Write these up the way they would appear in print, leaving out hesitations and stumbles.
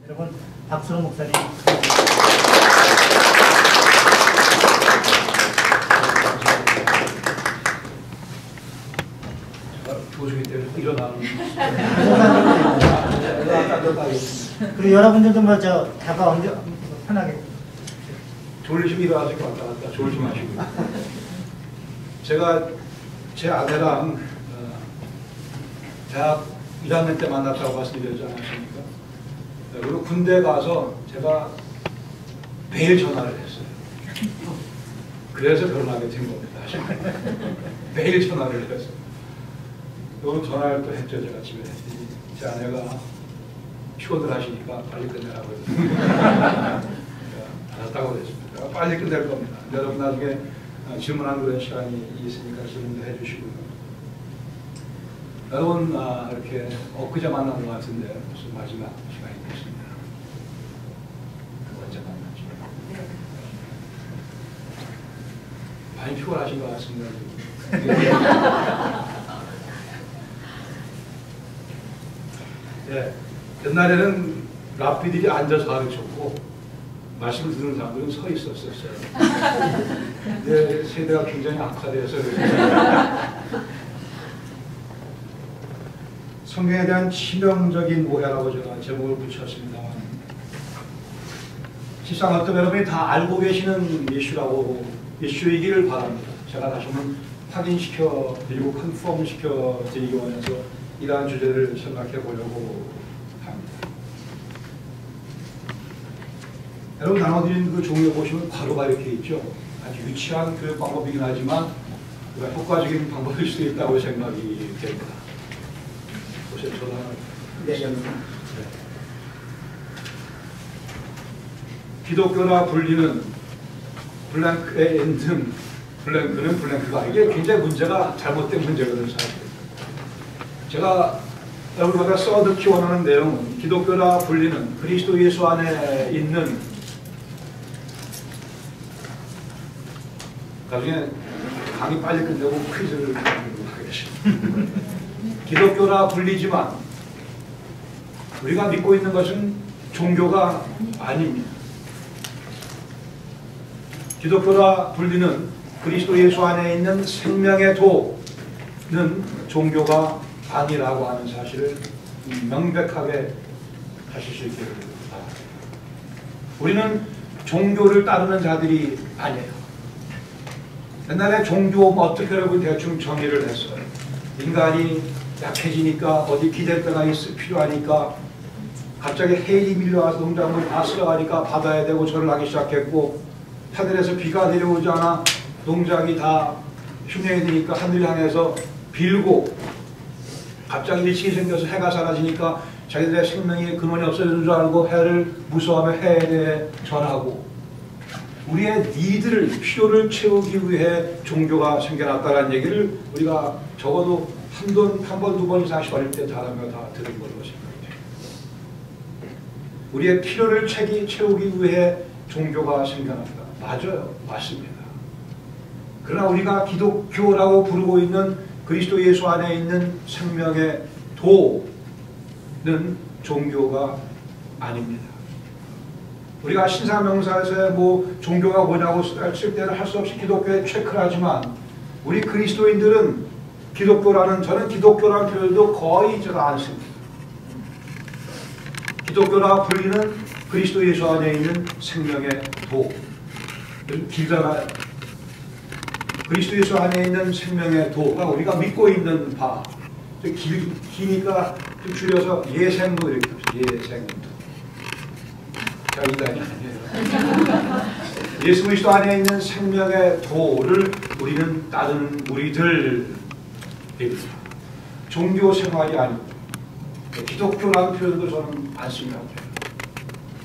여러분, 박수로 목사님. 도중에 때문에 일어나는. 그리고 여러분들도 먼저 다가 편하게. 졸리시면 일어나실 것 같다. 졸지 마시고. 제가 제 아내랑 대학 1학년 때 만났다고 말씀드렸지 않았습니까? 그리고 군대 가서 제가 매일 전화를 했어요. 그래서 결혼하게 된 겁니다. 매일 전화를 했어요. 또 전화를 또 했죠. 제가 집에 했더니 제 아내가 피곤들 하시니까 빨리 끝내라고 했어요. 알았다고 그랬습니다. 빨리 끝낼 겁니다. 여러분 나중에 질문하는 그런 시간이 있으니까 질문도 해주시고요. 여러분 이렇게 엊그제 만난 것 같은데 무슨 마지막 시간이 됐습니다. 언제 만났죠? 많이 피곤하신 것 같습니다. 네, 옛날에는 랍비들이 앉아서 가르쳤고 말씀을 듣는 사람들은 서 있었어요. 네, 세대가 굉장히 악화돼서 성경에 대한 치명적인 오해라고 제가 제목을 붙였습니다만 실상 어떤 여러분이 다 알고 계시는 이슈이기를 바랍니다. 제가 다시 한번 확인시켜 드리고 컨펌 시켜 드리기 원해서 이러한 주제를 생각해 보려고 합니다. 여러분 나눠드린 그 종이에 보시면 괄호가 이렇게 있죠. 아주 유치한 교육 방법이긴 하지만 효과적인 방법일 수도 있다고 생각이 됩니다. 보세요. 네. 기독교나 분리는 블랭크에 있는 블랭크는 블랭크가 이게 굉장히 문제가 잘못된 문제거든요. 사실. 제가 여러분과 써듣기 원하는 내용은 기독교나 분리는 그리스도 예수 안에 있는 나중에 강의 빨리 끝내고 퀴즈를 하겠습니다. 기독교나 분리지만 우리가 믿고 있는 것은 종교가 아닙니다. 기독교나 분리는 그리스도 예수 안에 있는 생명의 도는 종교가 아니라고 하는 사실을 명백하게 하실 수 있기를 바랍니다. 우리는 종교를 따르는 자들이 아니에요. 옛날에 종교 어떻게 여러분 대충 정의를 했어요. 인간이 약해지니까 어디 기댈 데가 필요하니까 갑자기 해일이 밀려와서 농작물 다 쓸어가니까 받아야 되고 절을 하기 시작했고 하늘에서 비가 내려오지 않아 농작이 다 흉내야 되니까 하늘을 향해서 빌고 갑자기 일식이 생겨서 해가 사라지니까 자기들의 생명의 근원이 없어지는 줄 알고 해를 무서워하며 해에 대해 절하고 우리의 니드를 필요를 채우기 위해 종교가 생겨났다는 얘기를 우리가 적어도 한 번, 두 번 이상 어릴 때 잘하며 다 들은 걸로 생각해요. 우리의 필요를 채우기 위해 종교가 생겨났다. 맞아요. 맞습니다. 그러나 우리가 기독교라고 부르고 있는 그리스도 예수 안에 있는 생명의 도는 종교가 아닙니다. 우리가 신사명사에서 종교가 뭐냐고 쓸 때는 할 수 없이 기독교에 체크를 하지만 우리 그리스도인들은 저는 기독교라는 표현도 거의 제가 안 씁니다. 기독교나 분리는 그리스도 예수 안에 있는 생명의 도. 길잖아요. 그리스도 예수 안에 있는 생명의 도가 우리가 믿고 있는 바. 기니까 좀 줄여서 예생도 이렇게 합시다. 예생도. 자, 이단이 아니에요. 예수 그리스도 안에 있는 생명의 도를 우리는 따르는 우리들입니다. 종교 생활이 아니고 기독교라는 표현도 저는 안 씁니다.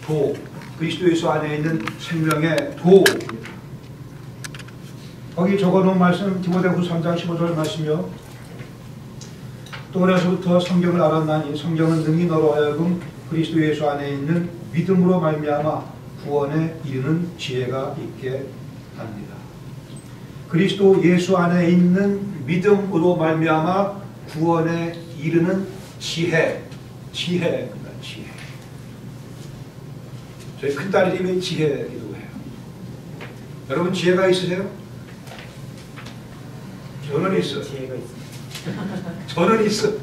도, 그리스도 예수 안에 있는 생명의 도입니다. 거기 적어놓은 말씀 디모데후서 3장 15절 말씀이요. 또 어려서부터 성경을 알았나니 성경은 능히 너로 하여금 그리스도 예수 안에 있는 믿음으로 말미암아 구원에 이르는 지혜가 있게 합니다. 그리스도 예수 안에 있는 믿음으로 말미암아 구원에 이르는 지혜입니다. 지혜. 저희 큰딸 이름이 지혜이기도 해요. 여러분 지혜가 있으세요? 저는 있어요. 지혜가 있습니다. 저는 있어.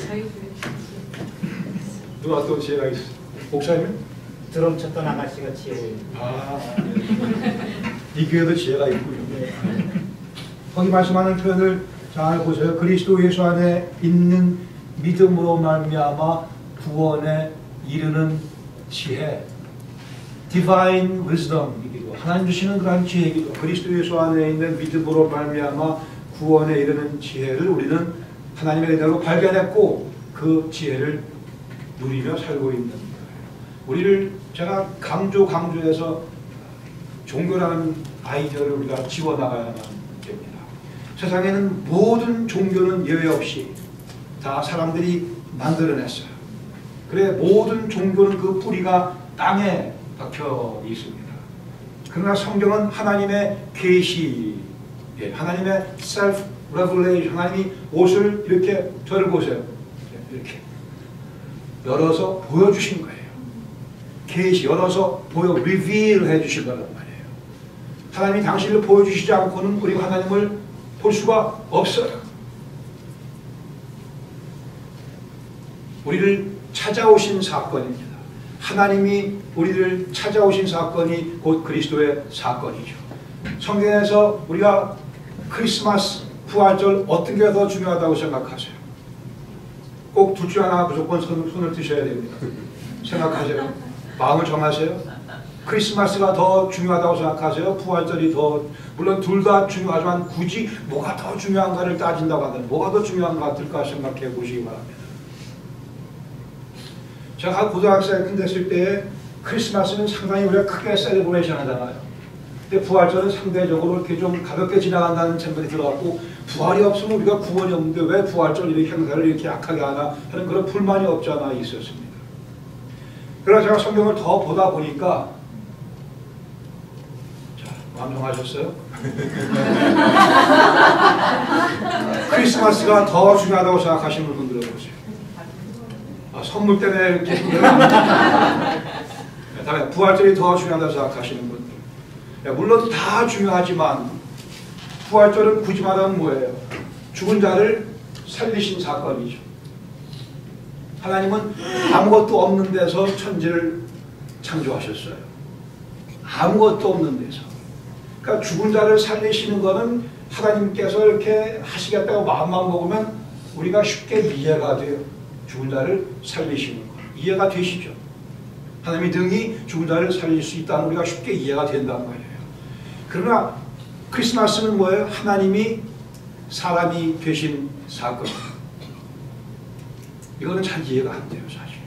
저희 누가 또 지혜가 있어? 목사님? 드럼 쳤던 아가씨가 지혜예요. 아, 이 교회도 지혜가 있군요. 네. 거기 말씀하는 표현을 잘 보세요. 그리스도 예수 안에 있는 믿음으로 말미암아 구원에 이르는 지혜, divine wisdom이기도, 하나님 주시는 그러한 지혜이기도, 그리스도 예수 안에 있는 믿음으로 말미암아 구원에 이르는 지혜를 우리는 하나님의 은혜로 발견했고 그 지혜를 누리며 살고 있는 거예요. 우리를 제가 강조해서 종교라는 아이디어를 우리가 지워나가야만 됩니다. 세상에는 모든 종교는 예외 없이 다 사람들이 만들어냈어요. 그래 모든 종교는 그 뿌리가 땅에 박혀 있습니다. 그러나 성경은 하나님의 계시, 하나님의 self revelation, 하나님이 옷을 이렇게, 저를 보세요, 이렇게 열어서 보여주신 거예요. 계시, 열어서 reveal 해주신 거란 말이에요. 하나님이 당신을 보여주시지 않고는 우리가 하나님을 볼 수가 없어요. 우리를 찾아오신 사건입니다. 하나님이 우리를 찾아오신 사건이 곧 그리스도의 사건이죠. 성경에서 우리가 크리스마스, 부활절 어떤 게 더 중요하다고 생각하세요? 꼭 둘 중 하나 무조건 손을 드셔야 됩니다. 생각하세요. 마음을 정하세요. 크리스마스가 더 중요하다고 생각하세요? 부활절이 더, 물론 둘 다 중요하지만 굳이 뭐가 더 중요한가를 따진다고 하면 뭐가 더 중요한 것 같을까 생각해 보시기 바랍니다. 제가 고등학생 됐을 때 크리스마스는 상당히 우리가 크게 셀레브레이션 하잖아요. 근데 부활절은 상대적으로 이렇게 좀 가볍게 지나간다는 생각이 들어갖고, 부활이 없으면 우리가 구원이 없는데 왜 부활절 이렇게 행사를 이렇게 약하게 하나 하는 그런 불만이 없지 않아 있었습니다. 그래서 제가 성경을 더 보다 보니까, 자, 마음 정하셨어요? 크리스마스가 더 중요하다고 생각하시는 분 들어보세요. 선물 때문에 이렇게 다음에 부활절이 더 중요하다고 생각하시는 분들, 물론 다 중요하지만 부활절은 굳이 말하면 뭐예요? 죽은 자를 살리신 사건이죠. 하나님은 아무것도 없는 데서 천지를 창조하셨어요. 아무것도 없는 데서. 그러니까 죽은 자를 살리시는 것은 하나님께서 이렇게 하시겠다고 마음만 먹으면 우리가 쉽게 이해가 돼요. 죽은 자를 살리시는 것. 이해가 되시죠? 하나님이 등이 죽은 자를 살릴 수 있다는 우리가 쉽게 이해가 된단 말이에요. 그러나 크리스마스는 뭐예요? 하나님이 사람이 되신 사건. 이거는 잘 이해가 안 돼요, 사실.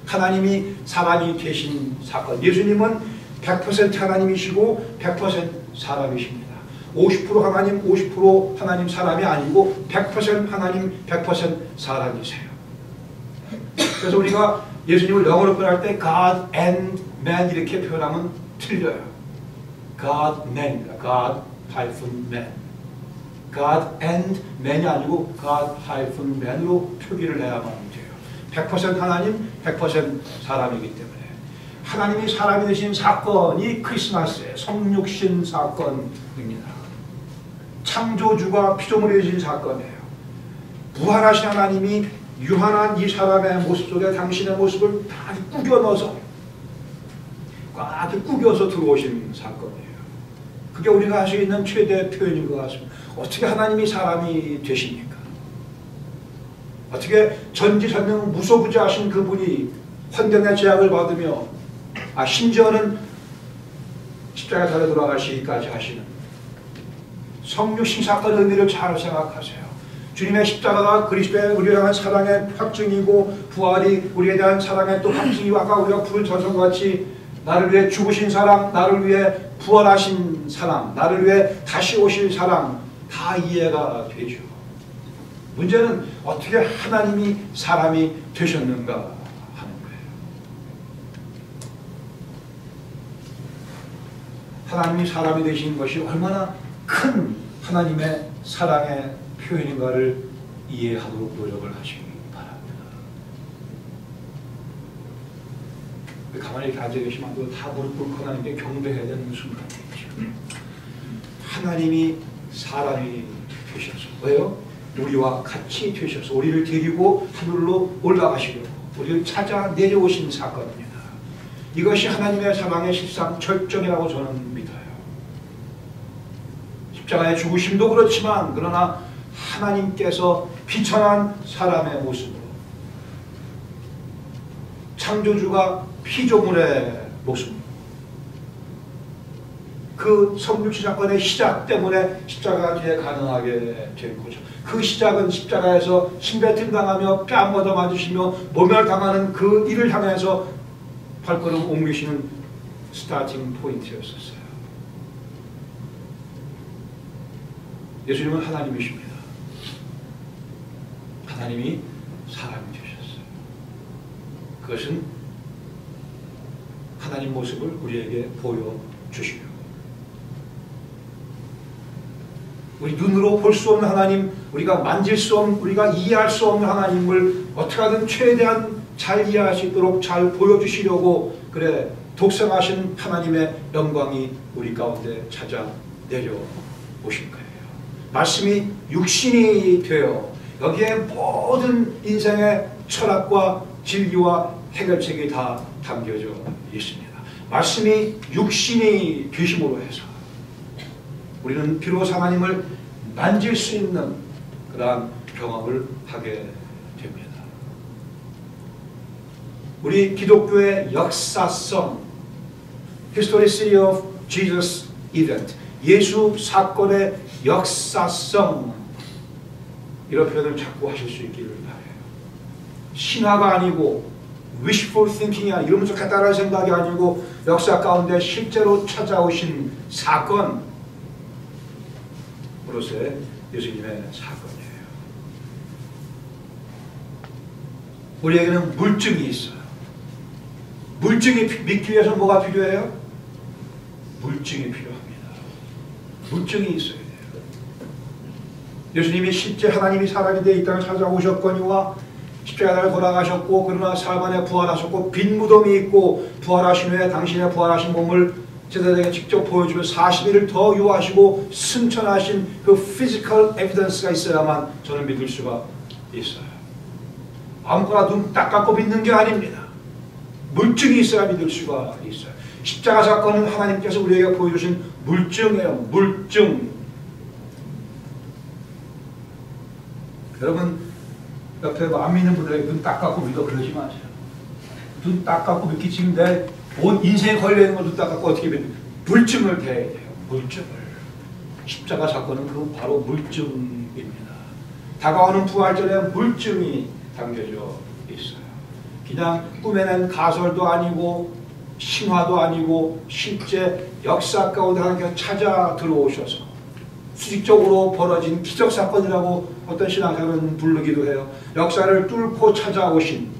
하나님이 사람이 되신 사건. 예수님은 100% 하나님이시고 100% 사람이십니다. 50% 하나님, 50% 하나님 사람이 아니고 100% 하나님, 100% 사람이세요. 그래서 우리가 예수님을 영어로 표현할 때 God and man 이렇게 표현하면 틀려요. God man입니다. God-man. God and man이 아니고 God-man으로 표기를 해야만 돼요. 100% 하나님, 100% 사람이기 때문에. 하나님이 사람이 되신 사건이 크리스마스의 성육신 사건입니다. 창조주가 피조물이 되신 사건이에요. 부활하신 하나님이 유한한 이 사람의 모습 속에 당신의 모습을 다 꾸겨 넣어서 꽉 꾸겨서 들어오신 사건이에요. 그게 우리가 할 수 있는 최대 표현인 것 같습니다. 어떻게 하나님이 사람이 되십니까? 어떻게 전지전능 무소부지하신 그분이 환경의 제약을 받으며 심지어는 십자가에 달려 돌아가시기까지 하시는 성육신 사건의 의미를 잘 생각하세요. 주님의 십자가가 그리스도의 우리에 대한 사랑의 확증이고 부활이 우리에 대한 사랑의 또 확증이고 아까 우리가 부른 전성과 같이 나를 위해 죽으신 사랑, 나를 위해 부활하신 사랑, 나를 위해 다시 오실 사랑 다 이해가 되죠. 문제는 어떻게 하나님이 사람이 되셨는가 하는 거예요. 하나님이 사람이 되신 것이 얼마나 큰 하나님의 사랑의 표현인가를 이해하도록 노력을 하시기 바랍니다. 가만히 이렇게 앉아 계시면 안 되고 다 무릎 꿇고 하나님께 경배해야 되는 순간이죠. 하나님이 사람이 되셔서 왜요? 우리와 같이 되셔서 우리를 데리고 하늘로 올라가시려고 우리를 찾아 내려오신 사건입니다. 이것이 하나님의 사랑의 실상 절정이라고 저는 믿어요. 십자가의 죽으심도 그렇지만 그러나 하나님께서 비천한 사람의 모습으로 창조주가 피조물의 모습으로 그 성육신 사건의 시작 때문에 십자가 뒤에 가능하게 된 거죠. 그 시작은 십자가에서 신배팀 당하며 뺨 얻어 맞으시며 모멸당하는 그 일을 향해서 발걸음 옮기시는 스타팅 포인트였었어요. 예수님은 하나님이십니다. 하나님이 사람이 되셨어요. 그것은 하나님 모습을 우리에게 보여주시려고. 우리 눈으로 볼 수 없는 하나님, 우리가 만질 수 없는, 우리가 이해할 수 없는 하나님을 어떻게 하든 최대한 잘 이해할 수 있도록 잘 보여주시려고 그래 독생하신 하나님의 영광이 우리 가운데 찾아 내려오신 거예요. 말씀이 육신이 되어 여기에 모든 인생의 철학과 진리와 해결책이 다 담겨져 있습니다. 말씀이 육신이 되심으로 해서 우리는 비로소 하나님을 만질 수 있는 그러한 경험을 하게 됩니다. 우리 기독교의 역사성, Historicity of Jesus Event, 예수 사건의 역사성, 이런 표현을 자꾸 하실 수 있기를 바라요. 신화가 아니고 wishful thinking이 아니고 이러면서 간단한 생각이 아니고 역사 가운데 실제로 찾아오신 사건, 으로서의 예수님의 사건이에요. 우리에게는 물증이 있어요. 물증이 믿기 위해서 뭐가 필요해요? 물증이 필요합니다. 물증이 있어야 돼요. 예수님이 실제 하나님이 사람이 되어 이 땅을 찾아오셨거니와 십자가를 돌아가셨고 그러나 사흘 만에 부활하셨고 빈 무덤이 있고 부활하신 후에 당신의 부활하신 몸을 제자들에게 직접 보여주며 40일을 더 유하시고 승천하신 그 physical evidence가 있어야만 저는 믿을 수가 있어요. 아무거나 눈 딱 감고 믿는 게 아닙니다. 물증이 있어야 믿을 수가 있어요. 십자가 사건은 하나님께서 우리에게 보여주신 물증이에요. 물증. 여러분 옆에 안 믿는 분들에게 눈 딱 감고 믿어 그러지 마세요. 눈 딱 감고 믿기 지금 내 온 인생에 걸려있는 걸 눈 딱 감고 어떻게 믿는 물증을 대해야 돼요. 물증을. 십자가 사건은 그 바로 물증입니다. 다가오는 부활절에 물증이 담겨져 있어요. 그냥 꾸며낸 가설도 아니고 신화도 아니고 실제 역사 가운데 하나님께서 찾아 들어오셔서 수직적으로 벌어진 기적사건이라고 어떤 신학자는 부르기도 해요. 역사를 뚫고 찾아오신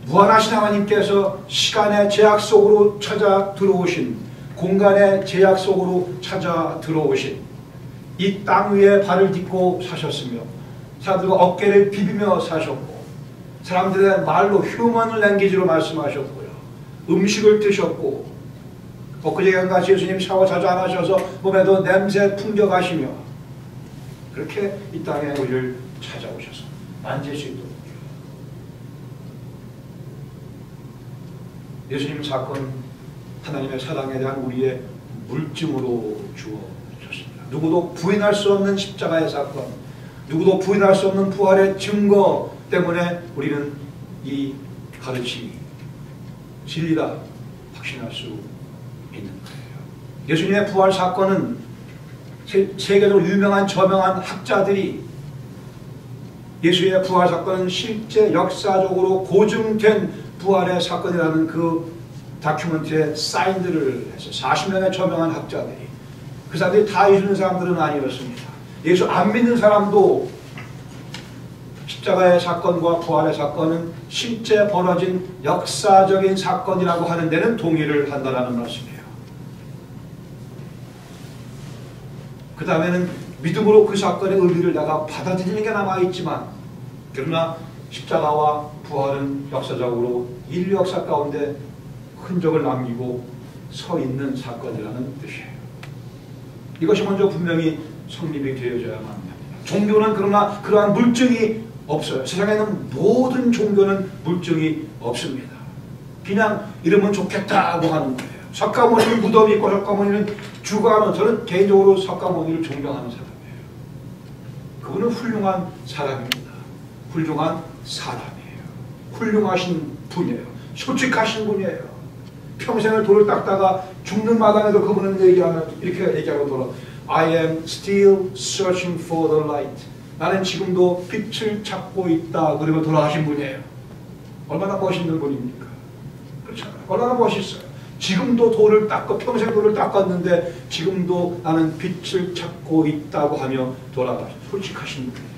무한하신 하나님께서 시간의 제약 속으로 찾아 들어오신 공간의 제약 속으로 찾아 들어오신 이 땅 위에 발을 딛고 사셨으며 사람들과 어깨를 비비며 사셨고 사람들의 말로 휴먼 랭귀지로 말씀하셨고요. 음식을 드셨고 엊그제 같이 예수님 샤워 자주 안 하셔서 몸에도 냄새 풍겨가시며 그렇게 이 땅에 우리를 찾아오셔서 만질 수 있도록 예수님 사건 하나님의 사랑에 대한 우리의 물증으로 주어졌습니다. 누구도 부인할 수 없는 십자가의 사건, 누구도 부인할 수 없는 부활의 증거 때문에 우리는 이 가르침이 진리다 확신할 수 있는 거예요. 예수님의 부활 사건은 세계적으로 유명한 저명한 학자들이 예수의 부활 사건은 실제 역사적으로 고증된 부활의 사건이라는 그 다큐멘터리에 사인들을 해서 40명의 저명한 학자들이 그 사람들이 다 예수 믿는 사람들은 아니었습니다. 예수 안 믿는 사람도 십자가의 사건과 부활의 사건은 실제 벌어진 역사적인 사건이라고 하는 데는 동의를 한다는 말씀이에요. 그 다음에는 믿음으로 그 사건의 의미를 내가 받아들이는 게 남아있지만 그러나 십자가와 부활은 역사적으로 인류 역사 가운데 흔적을 남기고 서 있는 사건이라는 뜻이에요. 이것이 먼저 분명히 성립이 되어져야만 합니다. 종교는 그러나 그러한 물증이 없어요. 세상에는 모든 종교는 물증이 없습니다. 그냥 이러면 좋겠다고 하는 거예요. 석가모니는 무덤이 있고 석가모니는 죽어가면 저는 개인적으로 석가모니를 존경하는 사람이에요. 그분은 훌륭한 사람입니다. 훌륭한 사람이에요. 훌륭하신 분이에요. 솔직하신 분이에요. 평생을 돌을 닦다가 죽는 마당에도 그분은 이렇게 얘기하고 돌아. I am still searching for the light. 나는 지금도 빛을 찾고 있다. 그리고 돌아가신 분이에요. 얼마나 멋있는 분입니까? 그렇잖아요. 얼마나 멋있어요. 지금도 돌을 닦고 평생 돌을 닦았는데 지금도 나는 빛을 찾고 있다고 하며 돌아가신 솔직하신 분이에요.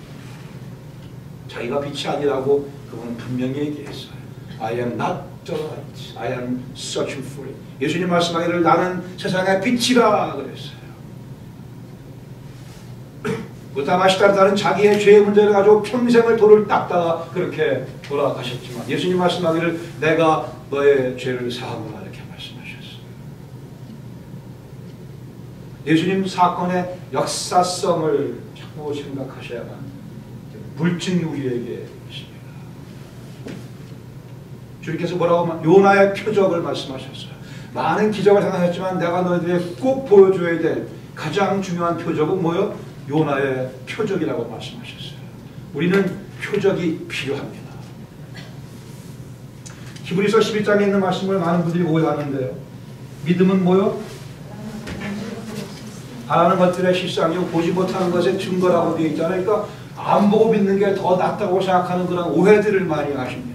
자기가 빛이 아니라고 그분은 분명히 얘기했어요. I am not the light. I am searching for it. 예수님 말씀하기를 나는 세상의 빛이라 그랬어요. 부다마시다르다는 자기의 죄의 문제를 가지고 평생을 돌을 닦다가 그렇게 돌아가셨지만 예수님 말씀하기를 내가 너의 죄를 사하노라 이렇게 말씀하셨어요. 예수님 사건의 역사성을 자꾸 생각하셔야만 물증이 우리에게 있습니다. 주님께서 뭐라고 요나의 표적을 말씀하셨어요. 많은 기적을 행하셨지만 내가 너희들에게 꼭 보여줘야 될 가장 중요한 표적은 뭐요? 요나의 표적이라고 말씀하셨어요. 우리는 표적이 필요합니다. 히브리서 11장에 있는 말씀을 많은 분들이 오해하는데요. 믿음은 뭐요? 바라는 것들의 실상이요 보지 못하는 것의 증거라고 되어 있잖아요. 그러니까 안 보고 믿는 게 더 낫다고 생각하는 그런 오해들을 많이 하십니다.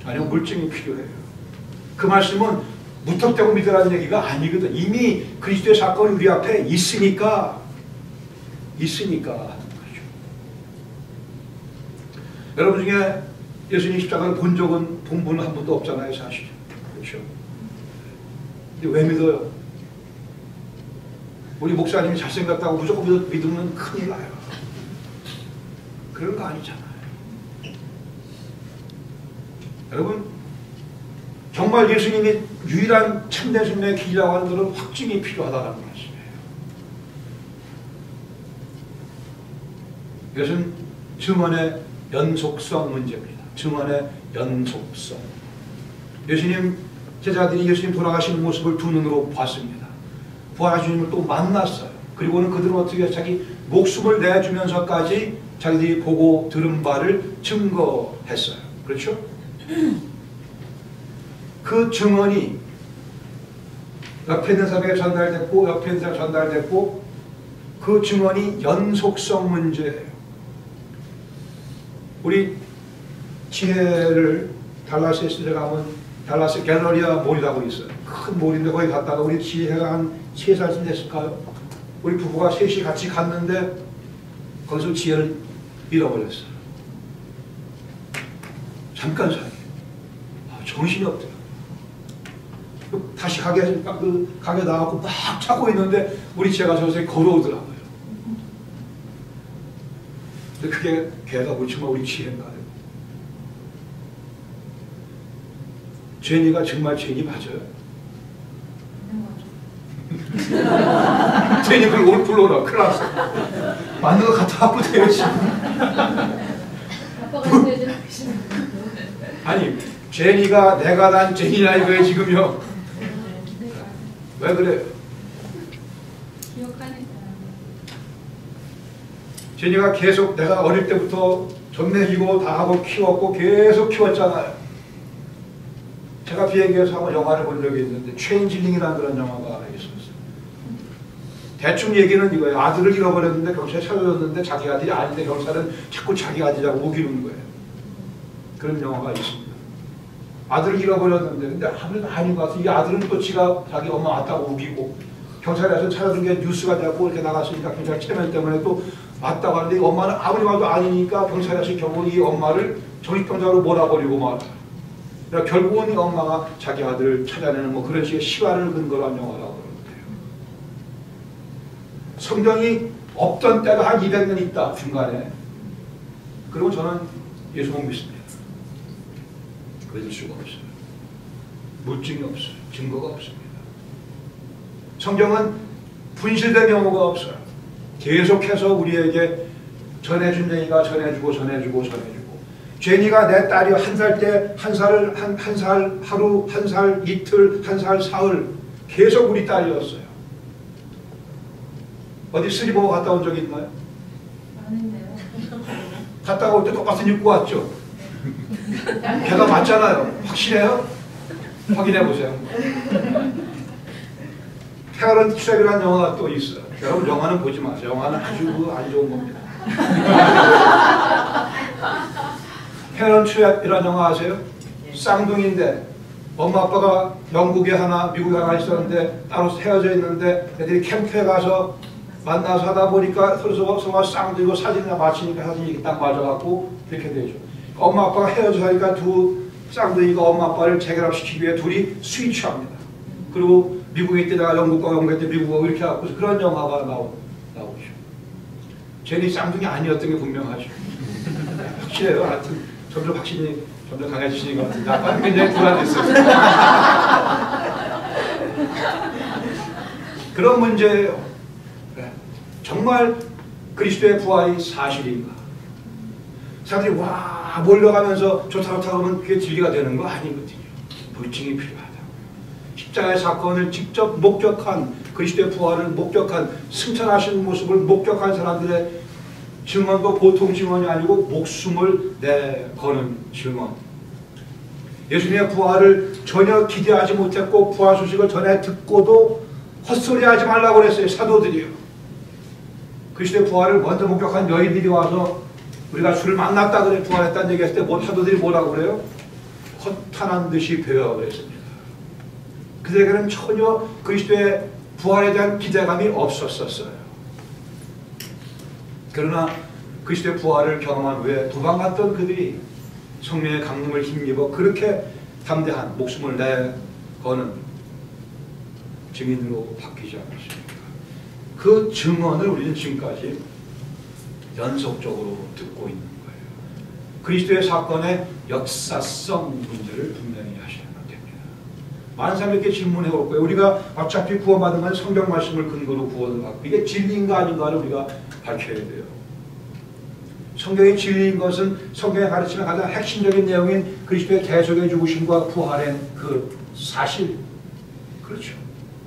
아니요, 물증이 필요해요. 그 말씀은 무턱대고 믿으라는 얘기가 아니거든. 이미 그리스도의 사건이 우리 앞에 있으니까 하는 거죠. 여러분 중에 예수님 십자가를 본 분은 한 분도 없잖아요, 사실. 그렇죠? 근데 왜 믿어요? 우리 목사님이 잘생겼다고 무조건 믿으면 큰일 나요. 그런 거 아니잖아요. 여러분, 정말 예수님이 유일한 참된 생명의 길이라고 하는 것은 확증이 필요하다는 말씀이에요. 이것은 증언의 연속성 문제입니다. 증언의 연속성. 예수님 제자들이 예수님 돌아가시는 모습을 두 눈으로 봤습니다. 부활하신 주님을 또 만났어요. 그리고는 그들은 어떻게 자기 목숨을 내주면서까지 자기들이 보고 들은 바를 증거했어요. 그렇죠? 그 증언이 옆에 있는 사람에게 전달됐고 옆에 있는 사람에게 전달됐고 그 증언이 연속성 문제예요. 우리 지혜를 달라스에 가면 달라스 갤러리아 몰이라고 있어요. 큰 몰인데 거기 갔다가 우리 지혜가 한 3살쯤 됐을까요? 우리 부부가 셋이 같이 갔는데 거기서 지혜를 잃어버렸어요. 잠깐 사이에. 정신이 없더라고요. 다시 가게 나가고 막 찾고 있는데 우리 지혜가 저기서 걸어오더라고요. 근데 그게 걔가 그렇지만 우리 지혜인가요? 제니가 정말 제니 맞아요? 제니 그걸 오늘 불러라. 큰일 났어. 맞는 거 갖다 갖고 돼요 지금. 아니 제니가 내가 난 제니라 이거예요 지금요. 왜 그래요? 제니가 계속 내가 어릴 때부터 전내기고 다 하고 키웠고 계속 키웠잖아요. 제가 비행기에서 한번 영화를 본 적이 있는데 체인질링이라는 그런 영화가 있었어요. 대충 얘기는 이거예요. 아들을 잃어버렸는데 경찰에 찾아줬는데 자기 아들이 아닌데 경찰은 자꾸 자기 아들이라고 우기는 거예요. 그런 영화가 있습니다. 아들을 잃어버렸는데 근데 아무래도 아닌 것 같아요. 이 아들은 또 지가 자기 엄마 왔다고 우기고 경찰에서 찾아준 게 뉴스가 되고 이렇게 나갔으니까 경찰 체면 때문에 또 왔다고 하는데 엄마는 아무리 봐도 아니니까 경찰에서 결국 이 엄마를 정신병자로 몰아버리고 말아요. 그러니까 결국은 이 엄마가 자기 아들을 찾아내는 뭐 그런 식의 실화를 근거로 한 영화라고 그러는데요. 성경이 없던 때가 한 200년 있다 중간에. 그리고 저는 예수 못 믿습니다. 믿을 수가 없어요. 물증이 없어요. 증거가 없습니다. 성경은 분실된 경우가 없어요. 계속해서 우리에게 전해준 얘기가 전해주고 제니가 내 딸이 한 살 때 한 살 하루, 한 살 이틀, 한 살 사흘 계속 우리 딸이었어요. 어디 스리보고 갔다 온 적 있나요? 아닌데요. 갔다 올 때 똑같은 입고 왔죠? 걔가 맞잖아요. 확실해요? 확인해 보세요. 페어런트 트랩이라는 영화가 또 있어요. 여러분 영화는 보지 마세요. 영화는 아주 안 좋은 겁니다. 페어런트 트랩이라는 영화 아세요? 쌍둥이인데 엄마 아빠가 영국에 하나 미국에 하나 있었는데 따로 헤어져 있는데 애들이 캠프에 가서 만나서 하다 보니까 서로 쌍둥이고 사진이나 맞히니까 사진이 딱 맞아갖고 이렇게 되죠. 엄마 아빠가 헤어져 하니까 두 쌍둥이가 엄마 아빠를 재결합시키기 위해 둘이 스위치합니다. 그리고 미국에 있다가 영국과 영국에 때 미국하고 이렇게 하고 그런 영화가 나오죠. 제니 쌍둥이 아니었던 게 분명하죠. 확실해요. 하여튼 점점 확신이 점점 강해지시는 것 같은데 아빠는 굉장히 불안했어요. 그런 문제예요. 정말 그리스도의 부활이 사실인가? 사람들이 와 몰려가면서 좋다 그러면 그게 진리가 되는 거 아니거든요. 물증이 필요하다. 십자가의 사건을 직접 목격한 그리스도의 부활을 목격한 승천하신 모습을 목격한 사람들의 증언도 보통 증언이 아니고 목숨을 내거는 증언. 예수님의 부활을 전혀 기대하지 못했고 부활 소식을 전해 듣고도 헛소리하지 말라고 그랬어요. 사도들이요. 그리스도의 부활을 먼저 목격한 여인들이 와서 우리가 주를 만났다 그래 부활했다는 얘기했을 때 사도들이 뭐라고 그래요? 허탄한 듯이 배워 그랬습니다. 그들에게는 전혀 그리스도의 부활에 대한 기대감이 없었어요. 그러나 그리스도의 부활을 경험한 후에 도망갔던 그들이 성령의 강림을 힘입어 그렇게 담대한 목숨을 내거는 증인으로 바뀌지 않았습니까? 그 증언을 우리는 지금까지 연속적으로 듣고 있는 거예요. 그리스도의 사건의 역사성 문제를 분명히 하시는 겁니다. 많은 사람들에게 질문해 올 거예요. 우리가 어차피 구원받은 건 성경 말씀을 근거로 구원을 받고 이게 진리인가 아닌가를 우리가 밝혀야 돼요. 성경이 진리인 것은 성경에 가르치는 가장 핵심적인 내용인 그리스도의 대속의 죽으심과 부활의 그 사실. 그렇죠.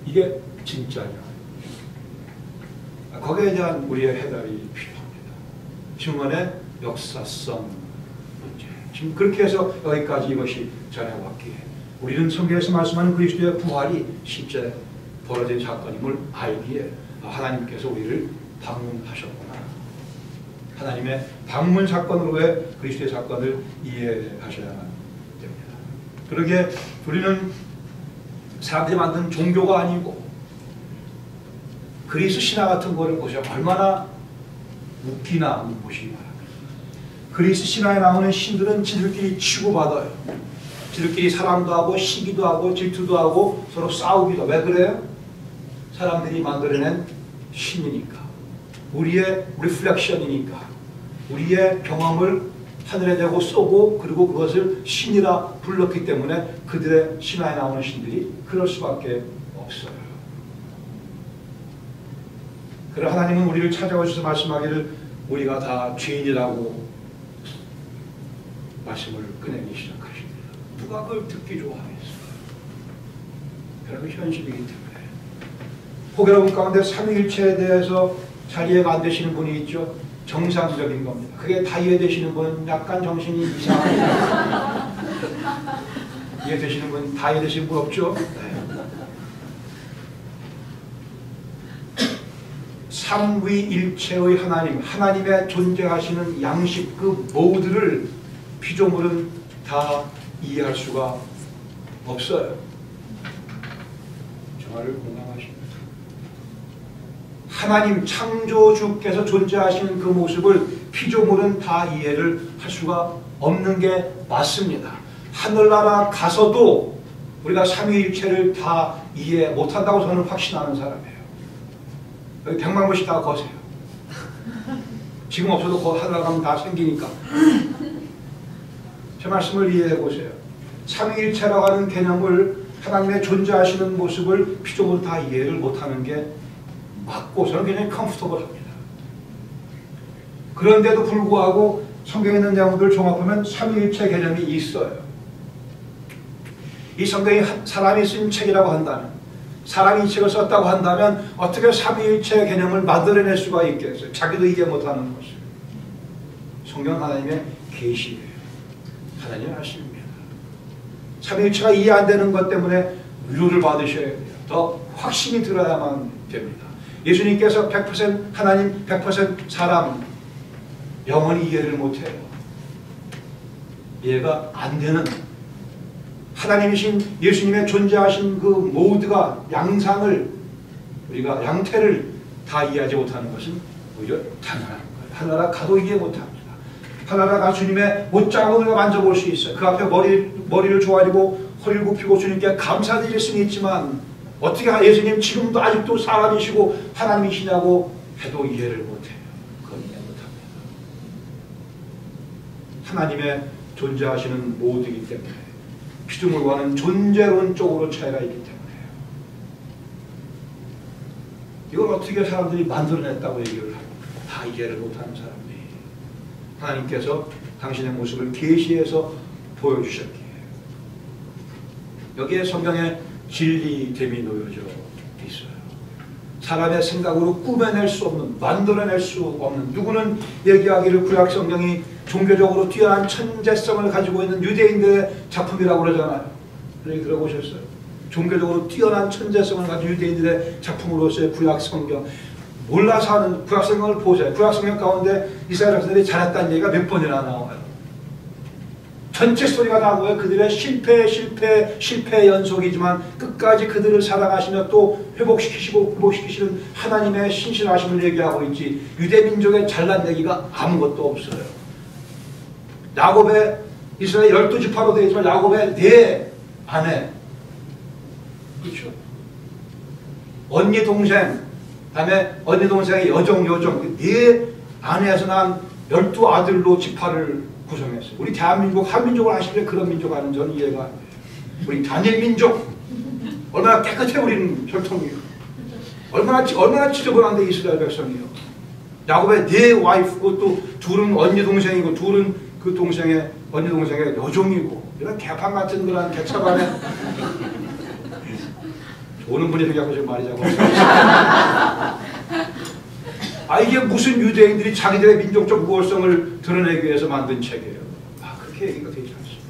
이게 진짜냐. 거기에 대한 우리의 해답이 필요합니다. 증언의 역사성 문제. 지금 그렇게 해서 여기까지 이것이 전해왔기에 우리는 성경에서 말씀하는 그리스도의 부활이 실제 벌어진 사건임을 알기에 하나님께서 우리를 방문하셨구나. 하나님의 방문 사건으로의 그리스도의 사건을 이해하셔야 됩니다. 그러기에 우리는 사람들이 만든 종교가 아니고 그리스 신화 같은 거를 보셔 얼마나 웃기나 보시기 바랍니다. 그리스 신화에 나오는 신들은 지들끼리 치고받아요. 지들끼리 사랑도 하고 시기도 하고 질투도 하고 서로 싸우기도. 왜 그래요? 사람들이 만들어낸 신이니까. 우리의 리플렉션이니까. 우리의 경험을 하늘에 대고 쏘고 그리고 그것을 신이라 불렀기 때문에 그들의 신화에 나오는 신들이 그럴 수밖에 없어요. 그러나 하나님은 우리를 찾아오셔서 말씀하기를 우리가 다 죄인이라고 말씀을 꺼내기 시작하십니다. 누가 그걸 듣기 좋아하겠어요? 여러분 현실이기 때문에 혹 여러분 가운데 삼위일체에 대해서 잘 이해가 안 되시는 분이 있죠? 정상적인 겁니다. 그게 다 이해되시는 분은 약간 정신이 이상합니다. 이해되시는 분, 다 이해되시는 분 없죠? 네. 삼위일체의 하나님, 하나님의 존재하시는 양식 그 모두를 피조물은 다 이해할 수가 없어요. 저를 공감하십니다. 하나님 창조주께서 존재하시는 그 모습을 피조물은 다 이해를 할 수가 없는 게 맞습니다. 하늘나라 가서도 우리가 삼위일체를 다 이해 못한다고 저는 확신하는 사람이에요. 여기 100만 번씩 다 거세요. 지금 없어도 거 하다 가면 다 생기니까. 제 말씀을 이해해 보세요. 삼위일체라고 하는 개념을, 하나님의 존재하시는 모습을 피조물은 다 이해를 못하는 게 맞고 저는 굉장히 컴포터블합니다. 그런데도 불구하고 성경에 있는 내용들을 종합하면 삼위일체 개념이 있어요. 이 성경이 사람이 쓴 책이라고 한다면, 사람이 이 책을 썼다고 한다면 어떻게 삼위일체 개념을 만들어낼 수가 있겠어요? 자기도 이해 못하는 것을. 성경 하나님의 계시예요. 하나님의 말씀입니다. 삼위일체가 이해 안 되는 것 때문에 위로를 받으셔야 돼요. 더 확신이 들어야만 됩니다. 예수님께서 100% 하나님, 100% 사람, 영원히 이해를 못해요. 이해가 안 되는 하나님이신 예수님의 존재하신 그 모드가, 양상을, 우리가 양태를 다 이해하지 못하는 것은 오히려 당연한 거예요. 하나라 가도 이해 못합니다. 하나라가 주님의 옷자국을 만져볼 수 있어요. 그 앞에 머리를 조아리고 허리를 굽히고 주님께 감사드릴 수는 있지만 어떻게 예수님 지금도 아직도 사람이시고 하나님이시냐고 해도 이해를 못해요. 그건 이해 못합니다. 하나님의 존재하시는 모드이기 때문에 피조물과는 존재론적으로 차이가 있기 때문에요. 이걸 어떻게 사람들이 만들어냈다고 얘기를 합니까? 다 이해를 못하는 사람들이. 하나님께서 당신의 모습을 계시해서 보여주셨기에 여기에 성경에 진리됨이 놓여져 있어요. 사람의 생각으로 꾸며낼 수 없는, 만들어낼 수 없는, 누구는 얘기하기를 구약 성경이 종교적으로 뛰어난 천재성을 가지고 있는 유대인들의 작품이라고 그러잖아요. 그렇게 들어보셨어요? 종교적으로 뛰어난 천재성을 가진 유대인들의 작품으로서의 구약 성경. 몰라서 하는 구약 성경을 보세요. 구약 성경 가운데 이스라엘 백성들이 잘했다는 얘기가 몇 번이나 나와요. 전체 스토리가 다 뭐예요? 그들의 실패 연속이지만 끝까지 그들을 사랑하시며 또 회복시키시는 하나님의 신실하심을 얘기하고 있지, 유대 민족의 잘난 얘기가 아무것도 없어요. 야곱의, 이스라엘 12지파로 되어 있지만 야곱의 4 아내, 그렇죠? 언니 동생, 다음에 언니 동생의 여종, 4 아내에서 난 12아들로 지파를 구성했어요. 우리 대한민국 한민족을 하시길래 그런 민족 하는 저는 이해가 안 돼요. 우리 단일 민족, 얼마나 깨끗해 우리는 혈통이요. 얼마나 지저분한데 이스라엘 백성이요. 야곱의 4 와이프고 또 둘은 언니 동생이고 둘은 그 동생의 언니 동생의 여종이고, 이런 개판 같은 그런 개차반에 오는 분이 생각하고 지금 말이 자꾸 이게 무슨 유대인들이 자기들의 민족적 우월성을 드러내기 위해서 만든 책이에요. 그렇게 얘기가 되지 않습니다.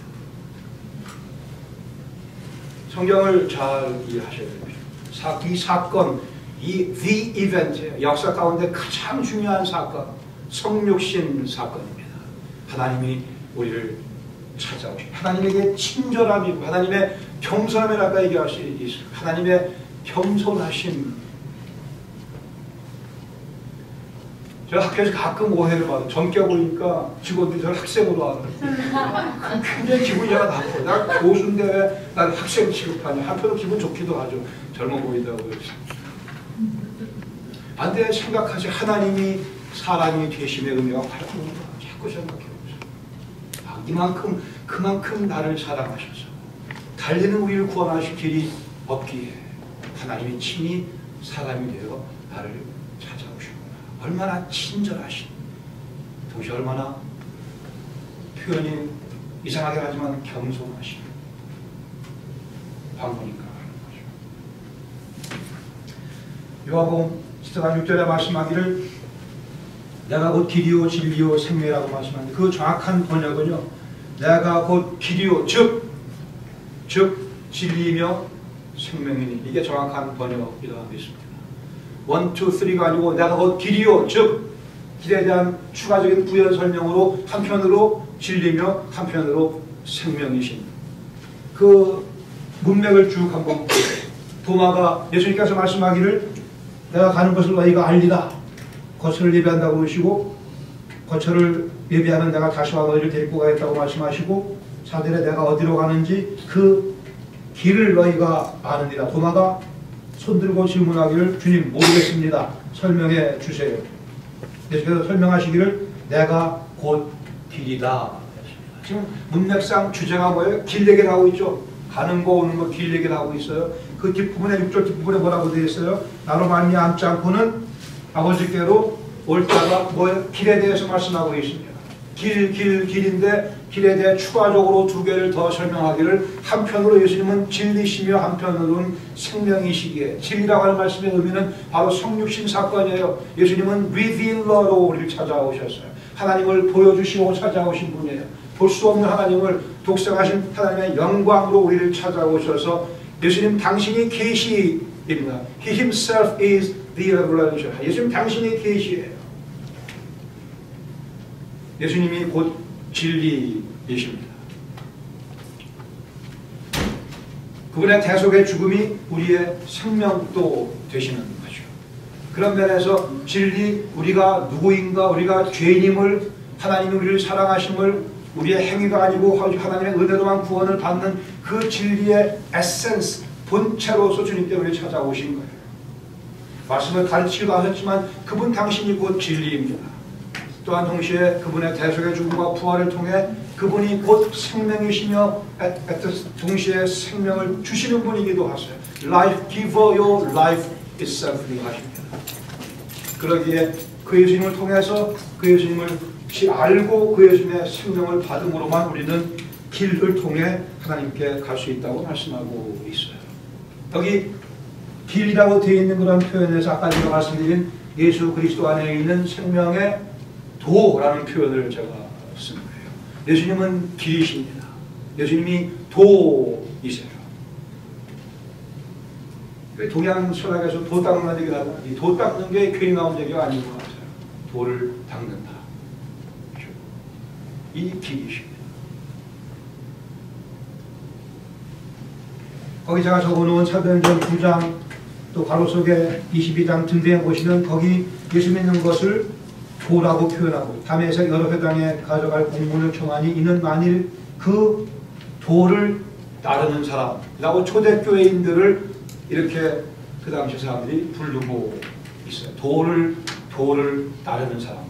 성경을 잘 이해하셔야 됩니다. 이 사건, the event예요. 역사 가운데 가장 중요한 사건, 성육신 사건입니다. 하나님이 우리를 찾아오시고 하나님에게 친절함이고 하나님의 겸손함을 아까 얘기할 수 있어요. 하나님의 겸손하심. 제가 학교에서 가끔 오해를 받아요. 젊게 보니까 직원들이 저를 학생으로 알아요. 굉장히 기분이 제가 나빠요. 나 교수인데 왜 나를 학생 취급하냐. 한편으로 기분 좋기도 하죠. 젊어 보인다고 그래서. 반대에 생각하지, 하나님이 사람이 되심의 의미가 바로 그런가. 자꾸 생각해보세요. 그만큼 나를 사랑하셔서 달리는 우리를 구원하실 길이 없기에 하나님이 친히 사람이 되어 나를 찾아오셨구나. 얼마나 친절하신, 동시에 얼마나 표현이 이상하게 하지만 겸손하신 방문인가 하는 거죠. 요한복음 10장 6절에 말씀하기를 내가 곧 길이요 진리요 생명이라고 말씀하는데, 그 정확한 번역은요, 내가 곧 길이요 즉 진리이며 생명이니, 이게 정확한 번역이라고 믿습니다. 1, 2, 3가 아니고 내가 곧 길이요 즉 길에 대한 추가적인 부연 설명으로 한편으로 진리며 한편으로 생명이신 그 문맥을 쭉 한번 보세요. 도마가 예수님께서 말씀하기를 내가 가는 것을 너희가 알리라. 거처를 예비한다고 그러시고, 거처를 예비하는 내가 다시 와 너희를 데리고 가겠다고 말씀하시고, 4절에 내가 어디로 가는지 그 길을 너희가 아느니라. 도마가 손들고 질문하기를 주님 모르겠습니다. 설명해 주세요. 예수께서 설명하시기를 내가 곧 길이다. 지금 문맥상 주제가 뭐예요? 길 얘기를 하고 있죠. 가는 거 오는 거 길 얘기를 하고 있어요. 그 뒷부분에 6절 뒷부분에 뭐라고 되어 있어요? 나로 말미암지 않고는 아버지께로 올 자가 뭐예요? 길에 대해서 말씀하고 있습니다. 길인데 길에 대해 추가적으로 두 개를 더 설명하기를 한편으로 예수님은 진리시며 한편으로는 생명이시기에 진리라고 하는 말씀의 의미는 바로 성육신 사건이에요. 예수님은 리빌러로 우리를 찾아오셨어요. 하나님을 보여주시고 찾아오신 분이에요. 볼 수 없는 하나님을 독생하신 하나님의 영광으로 우리를 찾아오셔서 예수님 당신이 계시입니다. He himself is the revelation. 예수님 당신이 계시예요. 예수님이 곧 진리이십니다. 그분의 대속의 죽음이 우리의 생명도 되시는 거죠. 그런 면에서 진리, 우리가 누구인가, 우리가 죄인임을, 하나님이 우리를 사랑하심을, 우리의 행위가 아니고 하나님의 은혜로만 구원을 받는 그 진리의 에센스, 본체로서 주님께 우리를 찾아오신 거예요. 말씀을 가르치기도 하셨지만 그분 당신이 곧 진리입니다. 또한 동시에 그분의 대속의 죽음과 부활을 통해 그분이 곧 생명이시며 동시에 생명을 주시는 분이기도 하세요. Life giver요, life itself로 하십니다. 그러기에 그 예수님을 통해서 그 예수님을 알고 그 예수님의 생명을 받음으로만 우리는 길을 통해 하나님께 갈 수 있다고 말씀하고 있어요. 여기 길이라고 되어 있는 그런 표현에서 아까 제가 말씀드린 예수 그리스도 안에 있는 생명의 도라는 표현을 제가 쓴 거예요. 예수님은 길이십니다. 예수님이 도이세요. 동양 철학에서 도 닦는 얘기를 하다 이 도 닦는 게 괜히 나온 얘기가 아닌 것 같아요. 도를 닦는다. 이 길이십니다. 거기 제가 적어놓은 사도행전 9장 또 가로속에 22장 등등에 보시면 거기 예수 믿는 것을 도라고 표현하고 담에서 여러 회당에 가져갈 공문을 청하니 이는 만일 그 도를 따르는 사람이라고 초대교회인들을 이렇게 그 당시 사람들이 부르고 있어요. 도를 따르는 사람들.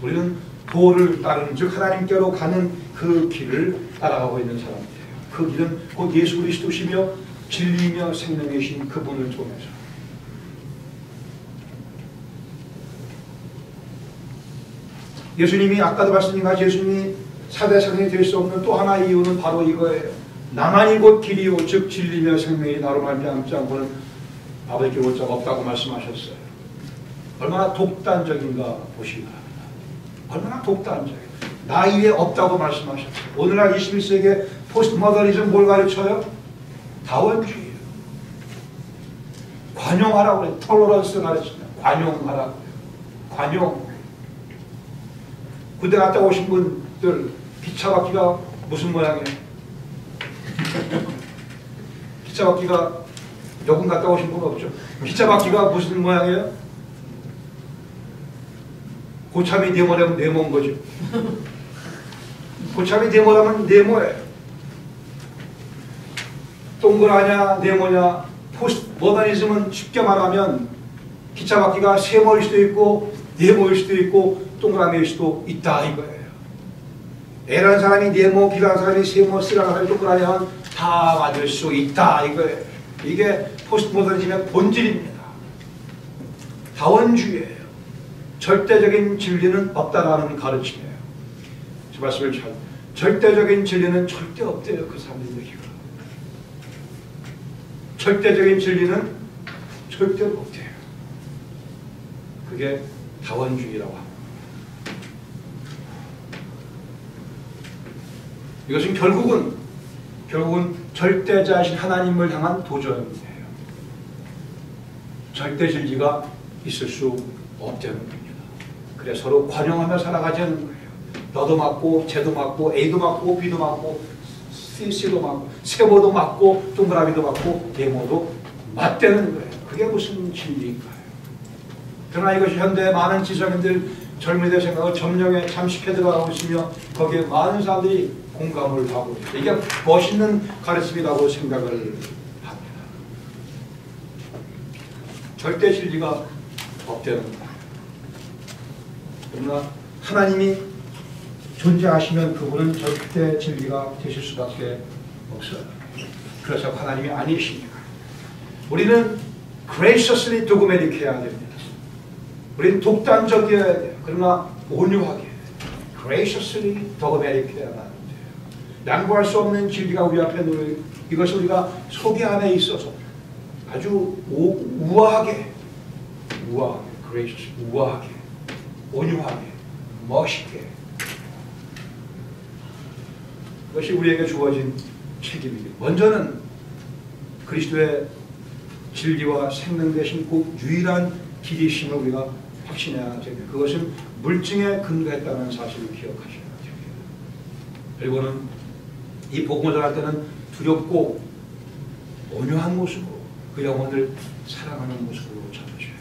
우리는 도를 따르는 즉 하나님께로 가는 그 길을 따라가고 있는 사람들이에요. 그 길은 곧 예수 그리스도시며 진리며 생명이신 그분을 통해서 예수님이 아까도 말씀드린 예수님이 사대성이 될 수 없는 또 하나의 이유는 바로 이거예요. 나만이 곧 길이요 즉 진리며 생명이 나로 말미암지 않고는 아버지께 올 자가 없다고 말씀하셨어요. 얼마나 독단적인가 보시기 바랍니다. 얼마나 독단적이에요. 나 이외에 없다고 말씀하셨어요. 오늘날 21세기의 포스트모더니즘 뭘 가르쳐요? 다원주의예요. 관용하라고 그래요. 톨러런스 가르치면 관용하라고 그래요. 관용. 군대 갔다 오신 분들 기차 바퀴가 무슨 모양이에요? 기차 바퀴가 여군 갔다 오신 분 없죠? 기차 바퀴가 무슨 모양이에요? 고참이 네모라면 네모인 거죠. 고참이 네모라면 네모예요. 동그라냐 네모냐. 포스트 모더니즘은 쉽게 말하면 기차 바퀴가 세모일 수도 있고 네모일 수도 있고 동그라미일 수도 있다 이거예요. A라는 사람이 네모, B라는 사람이 세모, C라는 사람이 동그라미면 다 맞을 수 있다 이거예요. 이게 포스트 모더니즘의 본질입니다. 다원주의예요. 절대적인 진리는 없다라는 가르침이에요. 저 말씀을 잘. 절대적인 진리는 절대 없대요. 그 사람들 얘기가. 절대적인 진리는 절대로 없대요. 그게 다원주의라고 합니다. 이것은 결국은 절대자이신 하나님을 향한 도전이에요. 절대 진리가 있을 수 없다는 겁니다. 그래 서로 관용하며 살아가자는 거예요. 너도 맞고 쟤도 맞고 A도 맞고 B도 맞고 C도 맞고 세모도 맞고 동그라미도 맞고 네모도 맞대는 거예요. 그게 무슨 진리인가요? 그러나 이것이 현대의 많은 지성인들 젊은이들 생각을 점령에 잠식해 들어가고 있으며 거기에 많은 사람들이 공감을 하고 있어요. 이게 멋있는 가르침이라고 생각을 합니다. 절대 진리가 없다는 거예요. 그러나 하나님이 존재하시면 그분은 절대 진리가 되실 수밖에 없어요. 그래서 하나님이 아니십니다. 우리는 graciously dogmatic 해야 됩니다. 우리는 독단적이어야 돼요. 그러나 온유하게 graciously dogmatic 해야 합니다. 양보할 수 없는 진리가 우리 앞에 놓여 이것을 우리가 소개 안에 있어서 아주 우아하게 gracious, 우아하게, 온유하게, 멋있게 그것이 우리에게 주어진 책임이에요. 먼저는 그리스도의 진리와 생명 되신 그 유일한 길이심을 우리가 확신해야 됩니다. 그것은 물증에 근거했다는 사실을 기억하셔야 됩니다. 그리고는 이 복음을 전할 때는 두렵고 온유한 모습으로 그 영혼을 사랑하는 모습으로 전하셔야 됩니다.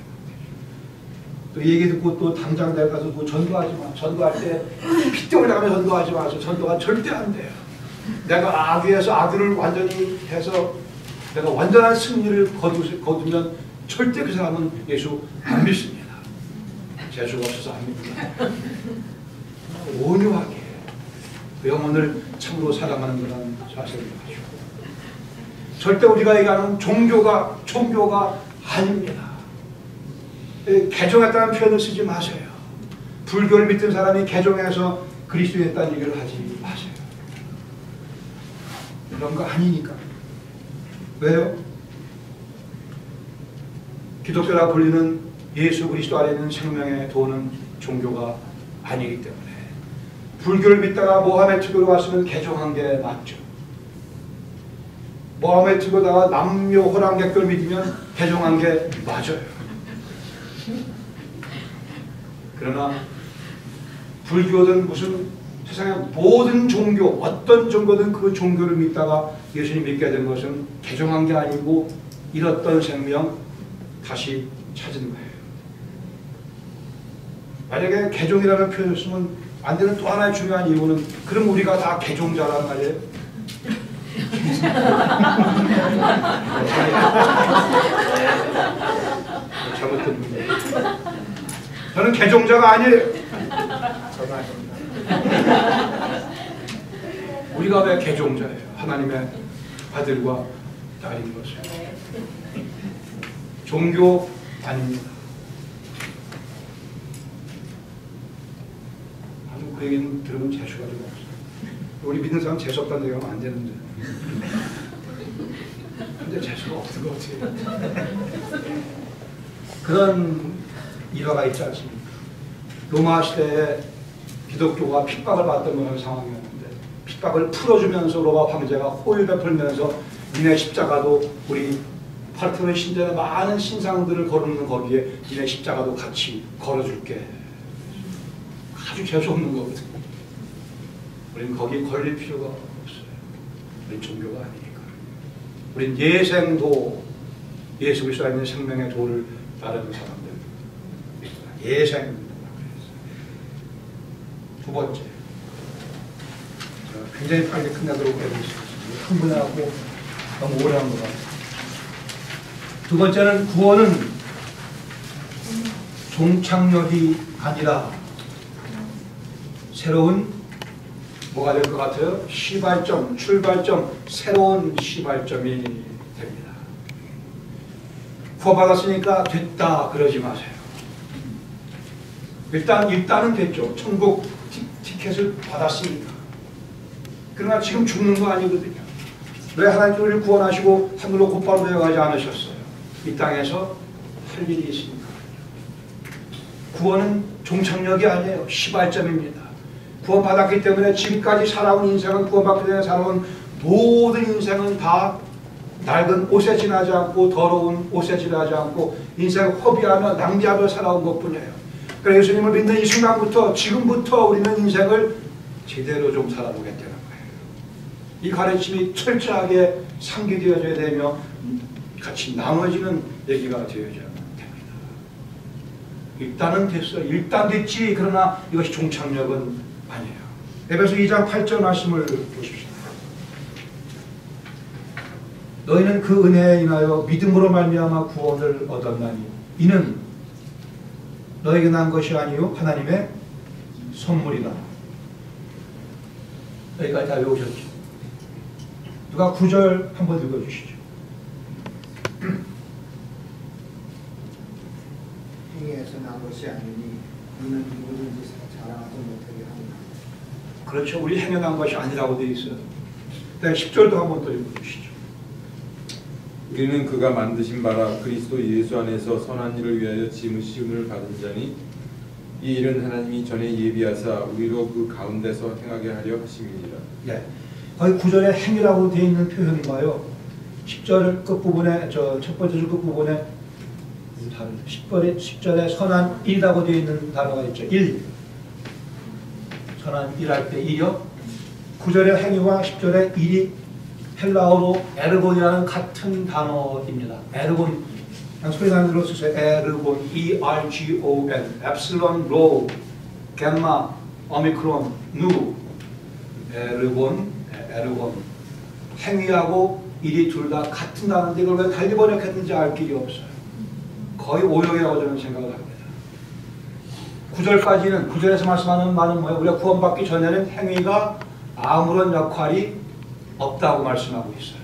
또 이 얘기 듣고 또 당장 내가 가서 뭐 전도하지 마. 전도할 때 핏대 올라가면 전도하지 마세요. 전도가 절대 안 돼요. 내가 악위에서 악을 완전히 해서 내가 완전한 승리를 거두면 절대 그 사람은 예수 안 믿습니다. 재수가 없어서 안 믿습니다. 온유하게 그 영혼을 참으로 사랑하는 그런 자세를 가지고 절대 우리가 얘기하는 종교가 아닙니다. 개종했다는 표현을 쓰지 마세요. 불교를 믿던 사람이 개종해서 그리스도였다는 얘기를 하지 마세요. 그런 거 아니니까. 왜요? 기독교라 불리는 예수 그리스도 안에 있는 생명의 도는 종교가 아니기 때문에 불교를 믿다가 모하메트교로 왔으면 개종한 게 맞죠. 모하메트교다가 남묘 호랑객교를 믿으면 개종한 게 맞아요. 그러나 불교든 무슨 세상의 모든 종교, 어떤 종교든 그 종교를 믿다가 예수님 믿게 된 것은 개종한 게 아니고 잃었던 생명 다시 찾은 거예요. 만약에 개종이라는 표현을 쓰면 안 되는 또 하나의 중요한 이유는 그럼 우리가 다 개종자란 말이에요. 잘못된 분이에요. 저는 개종자가 아니에요. 우리가 왜 개종자예요? 하나님의 아들과 딸인 것이에요. 종교 아닙니다. 아주 그 얘기는 들으면 재수가 좀 없어요. 우리 믿는 사람 재수 없다는 얘기하면 안 되는데. 근데 재수가 없는 거 어떻게 그런 일화가 있지 않습니까? 로마 시대에 기독교가 핍박을 받던 그런 상황이었는데 핍박을 풀어주면서 로마 황제가 호의 베풀면서 니네 십자가도 우리 파르테논 신전의 많은 신상들을 걸어놓는 거기에 니네 십자가도 같이 걸어줄게. 아주 재수없는 거거든요. 우리는 거기에 걸릴 필요가 없어요. 우린 종교가 아니니까. 우린 예생도, 예수 그리스도 있는 생명의 도를 따르는 사람들. 예생. 두 번째, 굉장히 빨리 끝나도록 해주겠습니다. 흥분하고 너무 오래 한 것 같아요. 두 번째는 구원은 종착역이 아니라 새로운 뭐가 될 것 같아요? 시발점, 출발점, 새로운 시발점이 됩니다. 구원받았으니까 됐다 그러지 마세요. 일단은 됐죠. 천국 티켓을 받았으니까. 그러나 지금 죽는 거 아니거든요. 왜 하나님께서 우리를 구원하시고 하늘로 곧바로 내려가지 않으셨어요? 이 땅에서 할 일이 있습니다. 구원은 종착역이 아니에요. 시발점입니다. 구원받았기 때문에 지금까지 살아온 인생은 구원받기 전에 살아온 모든 인생은 다 낡은 옷에 지나지 않고 더러운 옷에 지나지 않고 인생을 허비하며 낭비하며 살아온 것뿐이에요. 그래서 예수님을 믿는 이 순간부터 지금부터 우리는 인생을 제대로 좀 살아보겠다는 거예요. 이 가르침이 철저하게 상기되어져야 되며 같이 나눠지는 얘기가 되어져야 됩니다. 일단은 됐어요. 일단 됐지. 그러나 이것이 종착역은 아니에요. 에베소 2장 8절 말씀을 보십시오. 너희는 그 은혜에 인하여 믿음으로 말미암아 구원을 얻었나니 이는 너에게 난 것이 아니요 하나님의 선물이다. 여기까지 다 외우셨죠? 누가 9절 한번 읽어주시죠. 행위에서 난 것이 아니니 너는 누구든지 자랑하지 못하게 하느라. 그렇죠. 우리 행여난 것이 아니라고 되어 있어요. 10절도 한번 더 읽어주시죠. 우리는 그가 만드신 바라 그리스도 예수 안에서 선한 일을 위하여 지으심을 받은 자니 이 일은 하나님이 전에 예비하사 우리로 그 가운데서 행하게 하려 하심이니라. 예. 거기 9절에 행위라고 되어 있는 표현인가요? 10절 끝부분에 첫 번째 줄 끝부분에 10절에 선한 일이라고 되어 있는 단어가 있죠. 일. 선한 일할 때 일이요. 9절의 행위와 10절의 일이 헬라어로 에르곤이라는 같은 단어입니다. 에르곤, 그냥 소리 나는 대로 쓰세요. 에르곤, E-R-G-O-N, 엡실론, 로, gamma, 오미크론, 누, 에르곤, 에르곤. 행위하고 일이 둘 다 같은 단어인데 이걸 왜 달리 번역했는지 알 길이 없어요. 거의 오역이라고 저는 생각을 합니다. 9절까지는 9절에서 말씀하는 말은 뭐예요? 우리가 구원받기 전에는 행위가 아무런 역할이 없다고 말씀하고 있어요.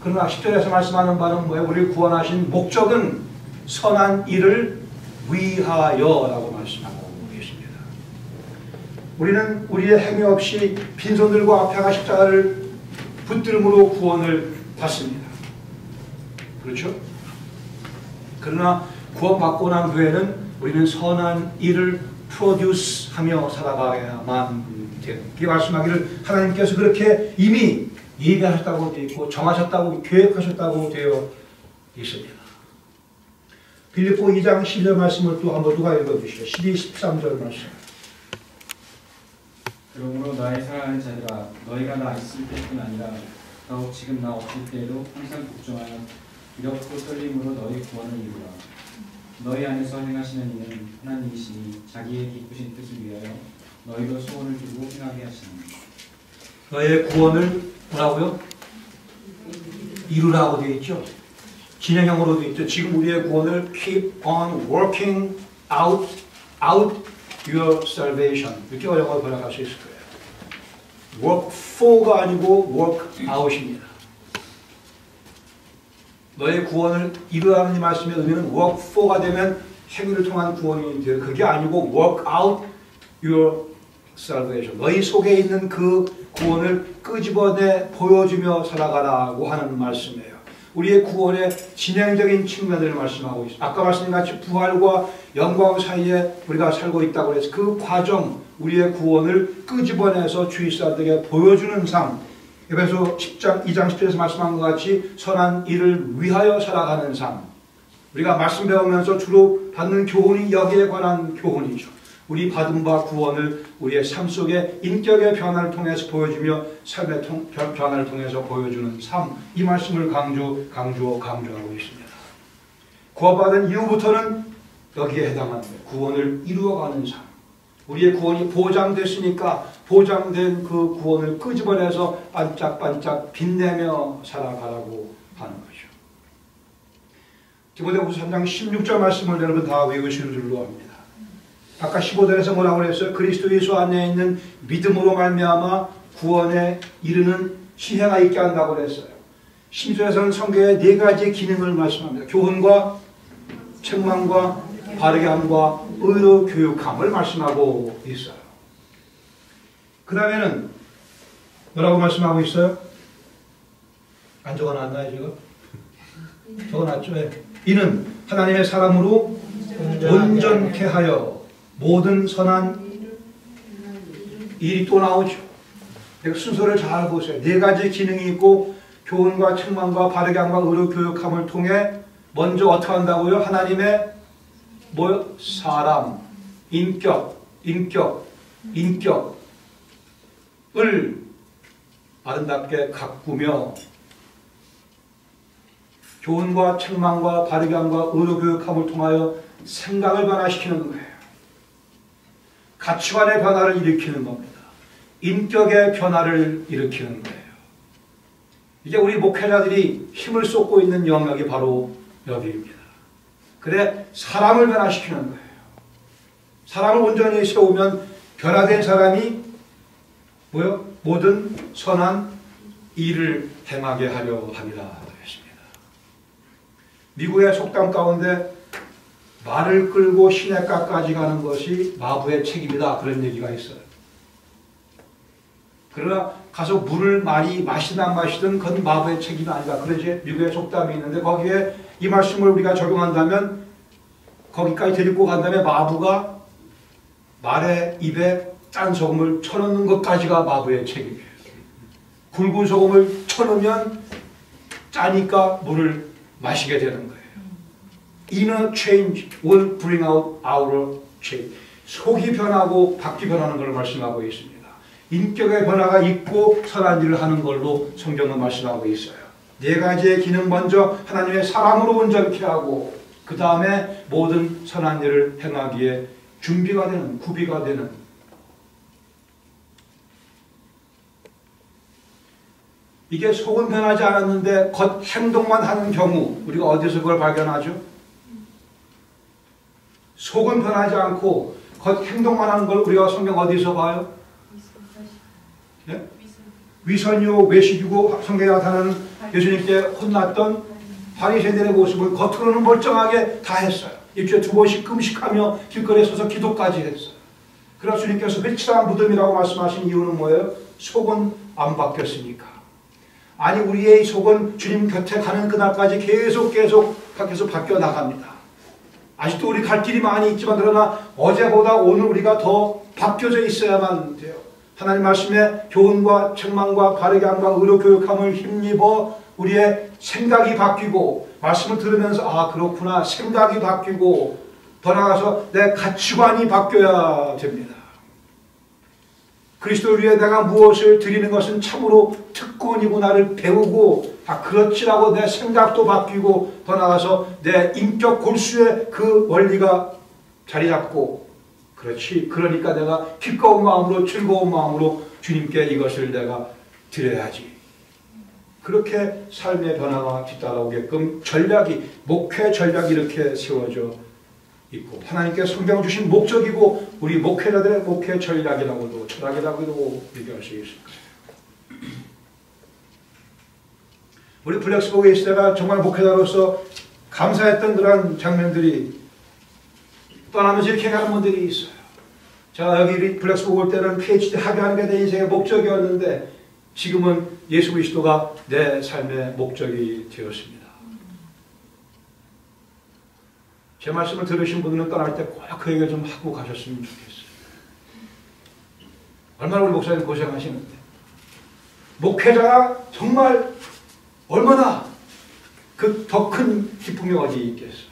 그러나 10절에서 말씀하는 바는 뭐예요? 우리를 구원하신 목적은 선한 일을 위하여라고 말씀하고 계십니다. 우리는 우리의 행위 없이 빈손 들고 앞에 가 십자가를 붙들음으로 구원을 받습니다. 그렇죠? 그러나 구원받고 난 후에는 우리는 선한 일을 프로듀스하며 살아가야만 돼요. 그게 말씀하기를 하나님께서 그렇게 이미 예비하셨다고 되어 있고 정하셨다고 계획하셨다고 되어 있습니다. 빌립보 2장 12절 말씀을 또 한번 누가 읽어주시죠. 12, 13절 말씀. 그러므로 나의 사랑하는 자들아 너희가 나 있을 때뿐 아니라 더욱 지금 나 없을 때에도 항상 걱정하여 이렇고 떨림으로 너희 구원을 이루라. 너희 안에서 행하시는 이는 하나님이시니 자기의 기쁘신 뜻을 위하여 너희로 소원을 두고 행하게 하시니. 너의 구원을 뭐라고요? 이루라고 되어 있죠. 진행형으로 되어 있죠. 지금 우리의 구원을 keep on working out your salvation. 이렇게 어려워 번역할 수 있을 거예요. work for가 아니고 work out입니다. 너의 구원을 이루라는 이 말씀의 의미는 work for가 되면 행위를 통한 구원이 돼요. 그게 아니고 work out your salvation. 너희 속에 있는 그 구원을 끄집어내 보여주며 살아가라고 하는 말씀이에요. 우리의 구원의 진행적인 측면을 말씀하고 있습니다. 아까 말씀드린 같이 부활과 영광 사이에 우리가 살고 있다고 해서 그 과정, 우리의 구원을 끄집어내서 주위 사람들에게 보여주는 삶, 에베소 10장 2장 10절에서 말씀한 것 같이 선한 일을 위하여 살아가는 삶. 우리가 말씀 배우면서 주로 받는 교훈이 여기에 관한 교훈이죠. 우리 받은 바 구원을 우리의 삶 속에 인격의 변화를 통해서 보여주며 삶의 변화를 통해서 보여주는 삶. 이 말씀을 강조하고 있습니다. 구원받은 이후부터는 여기에 해당하는 구원을 이루어가는 삶. 우리의 구원이 보장됐으니까 보장된 그 구원을 끄집어내서 반짝반짝 빛내며 살아가라고 하는 거죠. 디모데후서 3장 16절 말씀을 여러분 다 외우시는 줄로 압니다. 아까 15절에서 뭐라고 그랬어요? 그리스도 예수 안에 있는 믿음으로 말미암아 구원에 이르는 시혜가 있게 한다고 그랬어요. 10절에서는 성경의 4가지 기능을 말씀합니다. 교훈과 책망과 바르게 함과 의로 교육함을 말씀하고 있어요. 그 다음에는 뭐라고 말씀하고 있어요? 안 적어놨나요 지금? 적어놨죠? 이는 하나님의 사람으로 온전케 하여 모든 선한 일이 또 나오죠. 순서를 잘 보세요. 4가지 기능이 있고 교훈과 책망과 바르게 함과 의로 교육함을 통해 먼저 어떻게 한다고요? 하나님의 뭐요? 사람, 인격을 아름답게 가꾸며 교훈과 책망과 바르게 함과 의로 교육함을 통하여 생각을 변화시키는 거예요. 가치관의 변화를 일으키는 겁니다. 인격의 변화를 일으키는 거예요. 이제 우리 목회자들이 힘을 쏟고 있는 영역이 바로 여기입니다. 그래 사람을 변화시키는 거예요. 사람을 온전히 세우면 변화된 사람이 뭐요? 모든 선한 일을 행하게 하려 합니다. 했습니다. 미국의 속담 가운데 말을 끌고 시냇가까지 가는 것이 마부의 책임이다. 그런 얘기가 있어요. 그러나 가서 물을 많이 마시든 안 마시든 그건 마부의 책임이 아니다. 그러지 미국의 속담이 있는데 거기에 이 말씀을 우리가 적용한다면 거기까지 데리고 간다면 마부가 말의 입에 짠 소금을 쳐넣는 것까지가 마부의 책임이에요. 굵은 소금을 쳐넣으면 짜니까 물을 마시게 되는 거예요. Inner change will bring out outer change. 속이 변하고 밖이 변하는 것을 말씀하고 있습니다. 인격의 변화가 있고 선한 일을 하는 걸로 성경은 말씀하고 있어요. 네 가지의 기능 먼저 하나님의 사랑으로 온전케 하고 그 다음에 모든 선한 일을 행하기에 준비가 되는, 구비가 되는 이게 속은 변하지 않았는데 겉 행동만 하는 경우 우리가 어디서 그걸 발견하죠? 속은 변하지 않고 겉 행동만 하는 걸 우리가 성경 어디서 봐요? 네? 위선이요 외식이고 성경에 나타나는 예수님께 혼났던 바리새인들의 모습을 겉으로는 멀쩡하게 다 했어요. 일주일에 2번씩 금식하며 길거리에 서서 기도까지 했어요. 그래서 주님께서 회칠한 무덤이라고 말씀하신 이유는 뭐예요? 속은 안 바뀌었으니까. 아니 우리의 속은 주님 곁에 가는 그날까지 계속 바뀌어 나갑니다. 아직도 우리 갈 길이 많이 있지만 그러나 어제보다 오늘 우리가 더 바뀌어져 있어야만 돼요. 하나님 말씀에 교훈과 책망과 바르게 함과 의로 교육함을 힘입어 우리의 생각이 바뀌고 말씀을 들으면서 아 그렇구나 생각이 바뀌고 더 나아가서 내 가치관이 바뀌어야 됩니다. 그리스도를 위해 내가 무엇을 드리는 것은 참으로 특권이구나를 배우고 다 그렇지라고 내 생각도 바뀌고 더 나아가서 내 인격 골수에 그 원리가 자리 잡고 그렇지 그러니까 내가 기꺼운 마음으로 즐거운 마음으로 주님께 이것을 내가 드려야지. 그렇게 삶의 변화가 뒤따라오게끔 전략이 목회 전략이 이렇게 세워져 있고 하나님께 성경 주신 목적이고 우리 목회자들의 목회 전략이라고도 철학이라고도 얘기할 수 있을 거예요. 우리 블랙스버그에 있을 때가 정말 목회자로서 감사했던 그런 장면들이 떠나면서 이렇게 가는 분들이 있어요. 자 여기 블랙스버그 올 때는 PhD 학위하는 게 내 인생의 목적이었는데 지금은 예수 그리스도가 내 삶의 목적이 되었습니다. 제 말씀을 들으신 분들은 떠날 때 꼭 그 얘기를 좀 하고 가셨으면 좋겠어요. 얼마나 우리 목사님 고생하시는데 목회자가 정말 얼마나 그 더 큰 기쁨이 어디 있겠어요.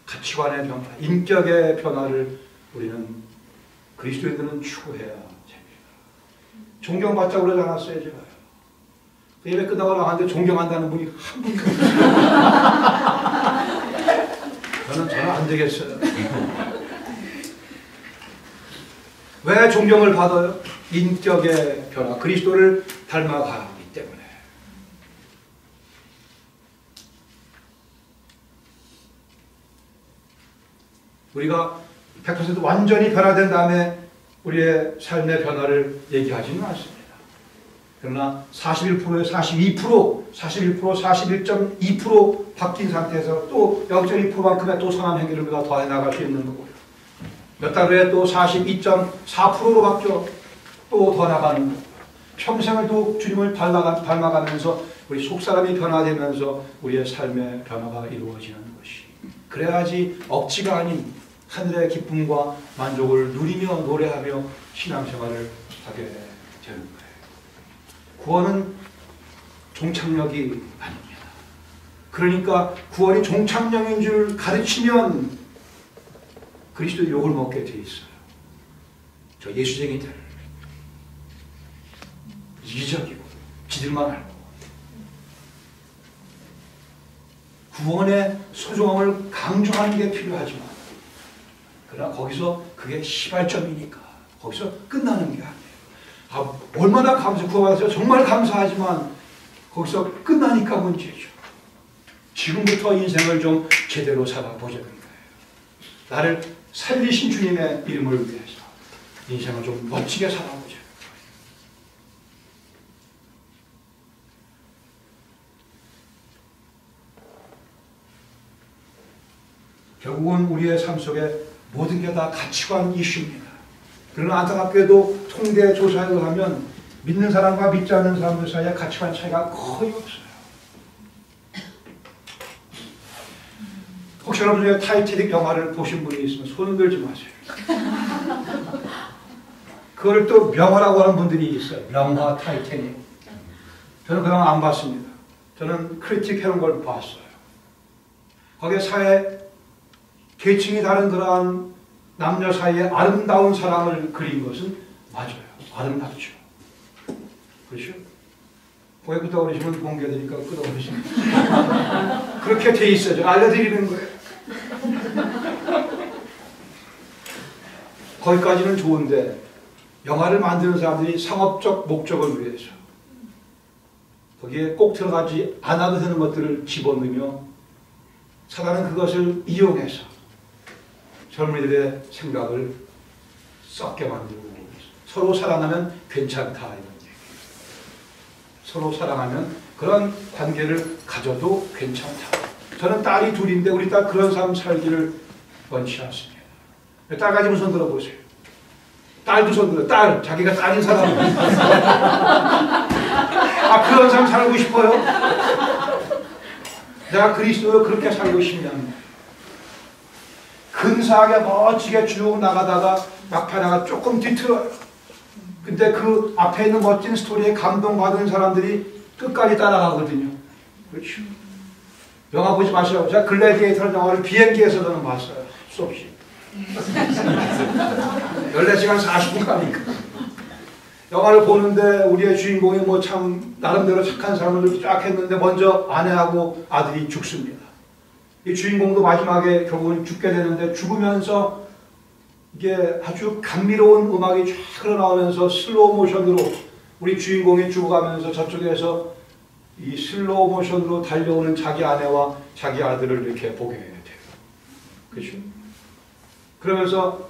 가치관의 변화, 인격의 변화를 우리는 그리스도인들은 추구해야 됩니다. 존경받자고 그러지 않았어요 제가요. 그 예배 끝나고 나갔는데 존경한다는 분이 한 분도 없어요. 저는 안 되겠어요. 왜 존경을 받아요? 인격의 변화, 그리스도를 닮아가기 때문에. 우리가 100% 완전히 변화된 다음에 우리의 삶의 변화를 얘기하지는 않습니다. 그러나 41%에 42%, 41%, 41.2% 바뀐 상태에서 또 0.2%만큼의 또 선한 행위를 우리가 더해 나갈 수 있는 거고요. 몇 달 후에 또 42.4%로 바뀌어 또 더 나가는 거고요. 평생을 또 주님을 닮아가면서 우리 속사람이 변화되면서 우리의 삶의 변화가 이루어지는 것이. 그래야지 억지가 아닌 하늘의 기쁨과 만족을 누리며 노래하며 신앙생활을 하게 되는 거예요. 구원은 종착역이 아닙니다. 그러니까 구원이 종착역인 줄 가르치면 그리스도의 욕을 먹게 돼 있어요. 저 예수쟁이들 이기적이고 지들만 알고 구원의 소중함을 강조하는 게 필요하지만 그러나 거기서 그게 시발점이니까 거기서 끝나는 게 아니에요. 아, 얼마나 구원받았어요. 정말 감사하지만 거기서 끝나니까 문제죠. 지금부터 인생을 좀 제대로 살아보자는 거예요. 나를 살리신 주님의 이름을 위해서 인생을 좀 멋지게 살아보자. 결국은 우리의 삶 속에 모든 게 다 가치관 이슈입니다. 그러나 안타깝게도 통계 조사에 의하면 믿는 사람과 믿지 않는 사람들 사이에 가치관 차이가 거의 없어요. 혹시 여러분 중에 타이타닉 영화를 보신 분이 있으면 손 들지 마세요. 그걸 또 명화라고 하는 분들이 있어요. 명화 타이타닉. 저는 그 영화 안 봤습니다. 저는 크리틱 해놓은 걸 봤어요. 거기에 사회 계층이 다른 그러한 남녀 사이의 아름다운 사랑을 그린 것은 맞아요. 아름답죠. 그렇죠? 왜 끄덕거리시면 공개되니까 끄덕거리시면 그렇게 돼 있어요. 알려드리는 거예요. 거기까지는 좋은데 영화를 만드는 사람들이 상업적 목적을 위해서 거기에 꼭 들어가지 않아도 되는 것들을 집어넣으며 사단은 그것을 이용해서 젊은이들의 생각을 썩게 만들고 서로 사랑하면 괜찮다 이런 얘기. 서로 사랑하면 그런 관계를 가져도 괜찮다. 저는 딸이 둘인데 우리 딸 그런 삶 살기를 원치 않습니다. 딸 가지면 손 들어보세요. 딸도 손 들어. 딸 자기가 딸인 사람. 아 그런 삶 살고 싶어요? 내가 그리스도로 그렇게 살고 싶냐면 근사하게 멋지게 쭉 나가다가 막판에가 조금 뒤틀어요. 근데 그 앞에 있는 멋진 스토리에 감동받은 사람들이 끝까지 따라가거든요. 그렇죠. 영화 보지 마세요. 제가 글래디에이터라는 영화를 비행기에서 저는 봤어요. 수없이. 14시간 40분 가니까. 영화를 보는데 우리의 주인공이 뭐 참 나름대로 착한 삶을 쫙 했는데 먼저 아내하고 아들이 죽습니다. 이 주인공도 마지막에 결국은 죽게 되는데 죽으면서 이게 아주 감미로운 음악이 쫙 흘러나오면서 슬로우 모션으로 우리 주인공이 죽어가면서 저쪽에서 이 슬로우 모션으로 달려오는 자기 아내와 자기 아들을 이렇게 보게 돼요. 그렇죠? 그러면서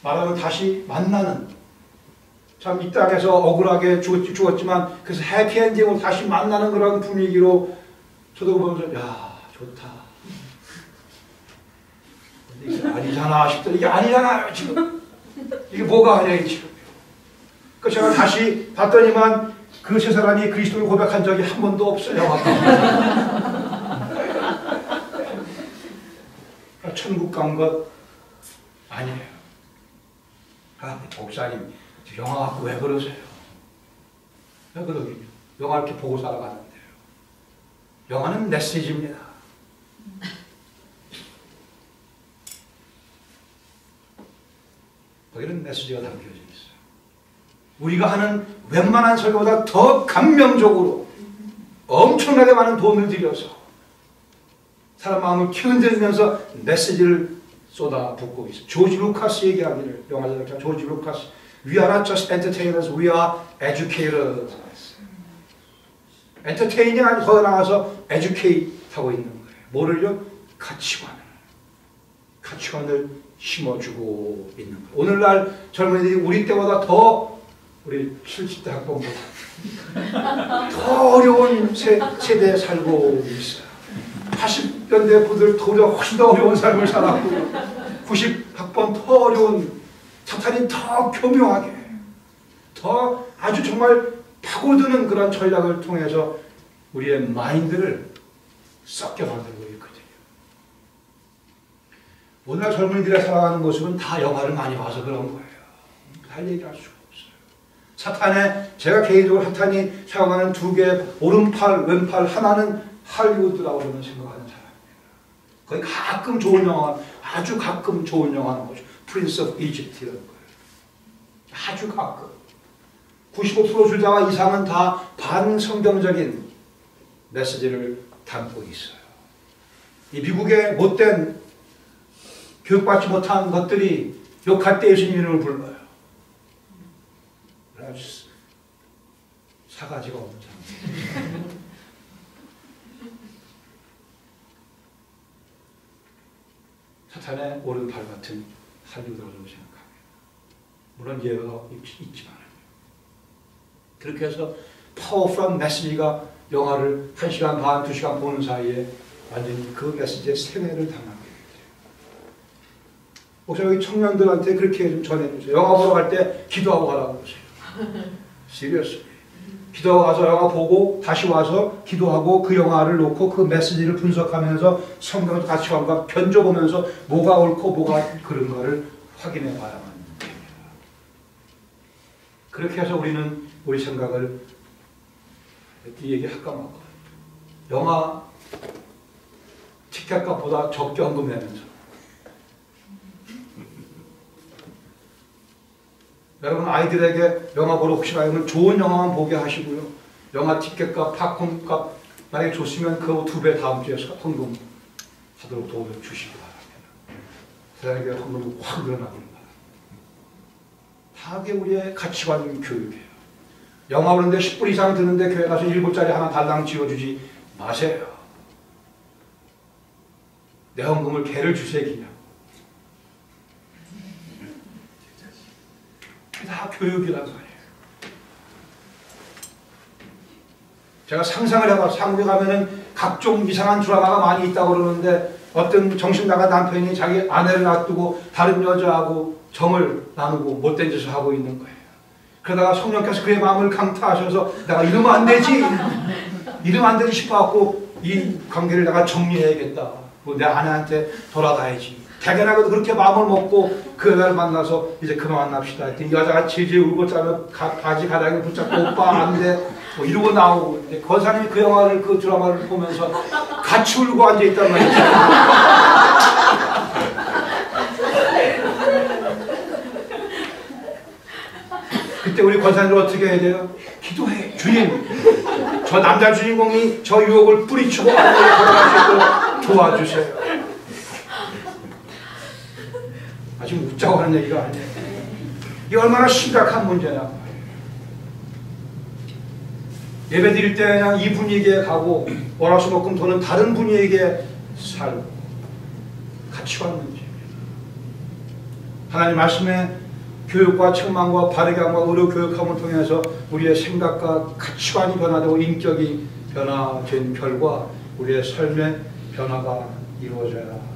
말하면 다시 만나는 참 이 땅에서 억울하게 죽었지만 그래서 해피엔딩으로 다시 만나는 그런 분위기로 저도 보면서 야 좋다. 근데 이게 아니잖아 싶다. 이게 아니잖아요 지금. 이게 뭐가 아니야 지금. 그 제가 다시 봤더니만 그 세 사람이 그리스도를 고백한 적이 한 번도 없어요. 천국 간 것 아니에요. 아, 목사님 영화 갖고 왜 그러세요? 왜 그러겠냐? 영화 이렇게 보고 살아가는데요. 영화는 메시지입니다. 거기는 메시지가 담겨져 있어요. 우리가 하는 웬만한 설교보다 더 감명적으로 엄청나게 많은 돈을 들여서 사람 마음을 흔들면서 메시지를 쏟아붓고 있어요. 조지 루카스 얘기하기를 영화작가 조지 루카스 We are not just entertainers, we are educators. 엔터테이닝 아니고 거기 나가서 educate 하고 있는 거예요. 뭐를요? 가치관을 심어주고 있는 거예요. 오늘날 젊은이들이 우리 때보다 더 우리 70대 학번보다 더 어려운 세대에 살고 있어요. 80년대 분들 도저 훨씬 더 어려운 삶을 살았고 90학번 더 어려운 사탄이 더 교묘하게 더 아주 정말 파고드는 그런 전략을 통해서 우리의 마인드를 썩게 만들고 있거든요. 오늘날 젊은이들이 살아가는 모습은 다 영화를 많이 봐서 그런 거예요. 할 얘기할 수가 없어요. 사탄의 제가 개인적으로 사탄이 사용하는 두 개 오른팔 왼팔 하나는 할리우드라고 저는 생각하는 사람입니다. 거의 가끔 좋은 영화 아주 가끔 좋은 영화 나오죠. 프린스 오브 이집트라는 거예요. 아주 가끔 95% 주자와 이상은 다 반성경적인 메시지를 담고 있어요. 이 미국의 못된 교육받지 못한 것들이 욕할 때 예수님 이름을 불러요. 아주 사가지가 없는 사람. 사탄의 오른팔 같은 할리우드라고 생각합니다. 물론 예외가 있지만 그렇게 해서 파워풀한 메시지가 영화를 1시간 반, 2시간 보는 사이에 완전히 그 메시지에 세뇌를 당하게 돼요. 혹시 여기 청년들한테 그렇게 좀 전해주세요. 영화 보러 갈 때 기도하고 가라고 그러세요. 시리어스. 기도하고 가서 영화 보고 다시 와서 기도하고 그 영화를 놓고 그 메시지를 분석하면서 성경 가치관과 견줘보면서 뭐가 옳고 뭐가 그른가를 확인해 봐야만 됩니다. 그렇게 해서 우리는 우리 생각을 이 얘기 할까 말까 영화 티켓값보다 적게 헌금내면서 여러분 아이들에게 영화 보러 혹시 가면 좋은 영화만 보게 하시고요. 영화 티켓값, 팝콘값 만약에 줬으면 그 2배 다음 주에 헌금 하도록 도움을 주시기 바랍니다. 세상에 헌금이 확 늘어나기를 바랍니다. 다 그게 우리의 가치관 교육이에요. 영화 보는데 10불 이상 드는데 교회 가서 1불짜리 하나 달랑 지어주지 마세요. 내 헌금을 개를 주세요. 그냥. 다 교육이라는 말이에요. 제가 상상을 해봐서 한국에 가면은 각종 이상한 드라마가 많이 있다고 그러는데 어떤 정신 나간 남편이 자기 아내를 놔두고 다른 여자하고 정을 나누고 못된 짓을 하고 있는 거예요. 그러다가 성령께서 그의 마음을 강타하셔서 내가 이러면 안 되지, 이러면 안 되지 싶어갖고 이 관계를 내가 정리해야겠다. 내 아내한테 돌아가야지. 대견하게도 그렇게 마음을 먹고 그 여자를 만나서 이제 그만 만납시다 했더니 이 여자가 질질 울고 짜면 바지 가닥을 붙잡고 오빠 안 돼. 뭐 이러고 나오고 그 사람이 그 영화를 그 드라마를 보면서 같이 울고 앉아있단 말이죠. 그때 우리 권사님들 어떻게 해야 돼요? 기도해. 주님, 저 남자 주인공이 저 유혹을 뿌리치고 안으로 돌아갈 수 있도록 도와주세요. 지금 웃자고 하는 얘기가 아니에요. 이게 얼마나 심각한 문제냐. 예배 드릴 때 그냥 이 분위기에 가고 월화수목금토는 다른 분위기에 살고 가치관 문제입니다. 하나님 말씀에 교육과 책망과 바르게 함과 의료 교육함을 통해서 우리의 생각과 가치관이 변화되고 인격이 변화된 결과 우리의 삶의 변화가 이루어져야 돼요.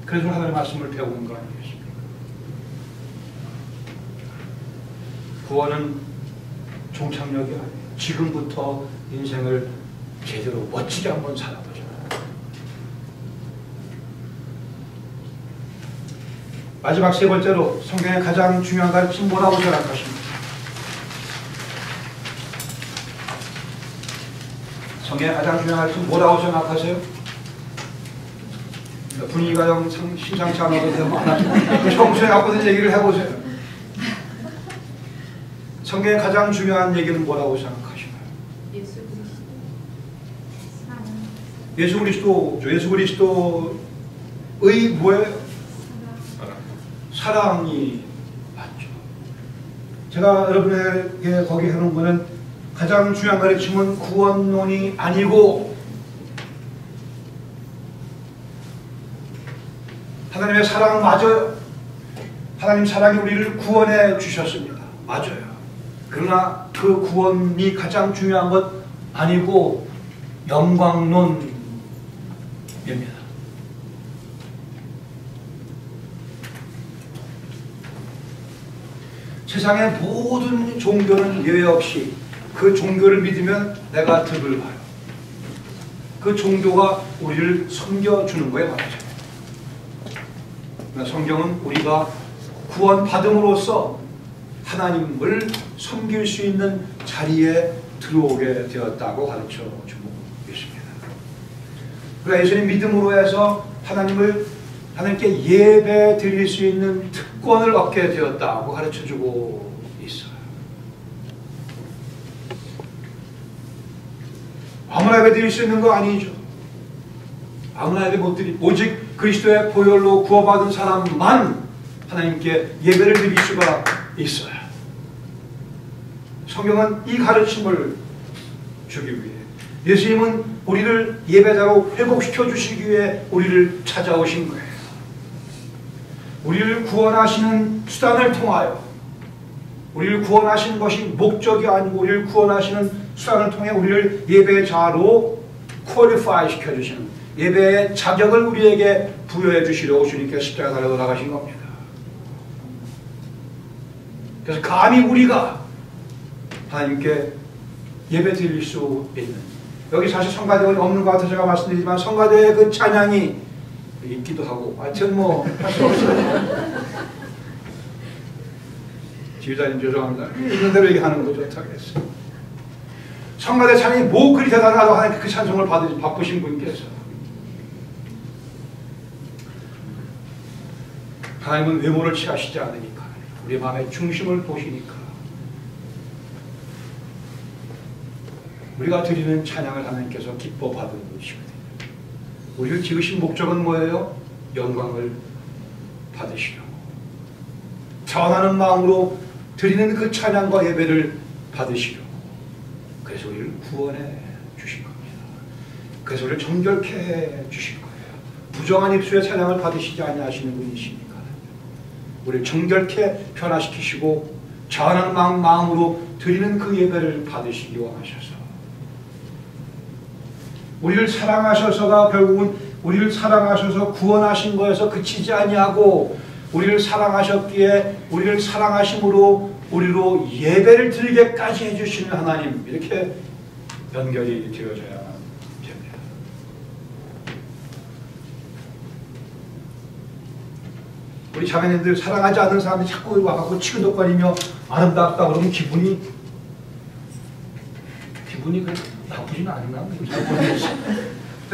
그래서 하나님의 말씀을 배우는 거 아니겠습니까? 구원은 종착역이 아니에요. 지금부터 인생을 제대로 멋지게 한번 살아보자. 마지막 세 번째로 성경의 가장 중요한 가르침 뭐라고 생각하십니까? 성경의 가장 중요한 가르침 뭐라고 생각하세요? 분위기가 영 심상치 않아도 평소에 갖고 있는 얘기를 해보세요. 성경의 가장 중요한 얘기는 뭐라고 생각하시나요? 예수 그리스도의 뭐예요? 사랑이 맞죠. 제가 여러분에게 거기 해놓은 거는 가장 중요한 가르침은 구원론이 아니고 하나님의 사랑 맞아요. 하나님 사랑이 우리를 구원해 주셨습니다. 맞아요. 그러나 그 구원이 가장 중요한 것 아니고 영광론입니다. 세상의 모든 종교는 예외 없이 그 종교를 믿으면 내가 득을 봐요. 그 종교가 우리를 섬겨주는 거에 말하죠. 성경은 우리가 구원받음으로써 하나님을 섬길 수 있는 자리에 들어오게 되었다고 가르쳐주고 있습니다. 그러니까 예수님 믿음으로 해서 하나님께 예배 드릴 수 있는 특권을 얻게 되었다고 가르쳐주고 있어요. 아무나 예배 드릴 수 있는 거 아니죠. 아무나 예배 못 드리, 오직 그리스도의 보혈로 구원받은 사람만 하나님께 예배를 드릴 수가 있어요. 성경은 이 가르침을 주기 위해 예수님은 우리를 예배자로 회복시켜 주시기 위해 우리를 찾아오신 거예요. 우리를 구원하시는 수단을 통하여, 우리를 구원하시는 것이 목적이 아니고 우리를 구원하시는 수단을 통해 우리를 예배의 자로 퀄리파이 시켜주시는, 예배의 자격을 우리에게 부여해 주시려고 주님께 십자가 달려 돌아가신 겁니다. 그래서 감히 우리가 하나님께 예배 드릴 수 있는, 여기 사실 성가대원이 없는 것 같아서 제가 말씀드리지만 성가대의 그 찬양이 있기도 하고, 하여튼 뭐 할 수 없어요. 지휘자님 죄송합니다. 있는 대로 얘기하는 거 좋다겠어요. 성가대 찬양이 뭐 그리 대단하다고 하나님께 그 찬송을 받으신 바쁘신 분께서, 하나님은 외모를 취하시지 않으니까, 우리 마음의 중심을 보시니까 우리가 드리는 찬양을 하나님께서 기뻐 받으시거든요. 우리를 지으신 목적은 뭐예요? 영광을 받으시려고, 전하는 마음으로 드리는 그 찬양과 예배를 받으시려고, 그래서 우리를 구원해 주신 겁니다. 그래서 우리를 정결케 해 주실 거예요. 부정한 입술의 찬양을 받으시지 아니하시는 분이시니까 우리를 정결케 변화시키시고 전하는 마음으로 드리는 그 예배를 받으시기 원하셔서, 우리를 사랑하셔서가 결국은 우리를 사랑하셔서 구원하신 거에서 그치지 아니하고, 우리를 사랑하셨기에 우리를 사랑하심으로 우리로 예배를 드리게까지 해주시는 하나님, 이렇게 연결이 되어져야 됩니다. 우리 자매님들 사랑하지 않는 사람들이 자꾸 와갖고 치근덕거리며 아름답다 그러면 기분이 나쁘지는 않나? 잘 모르겠어요.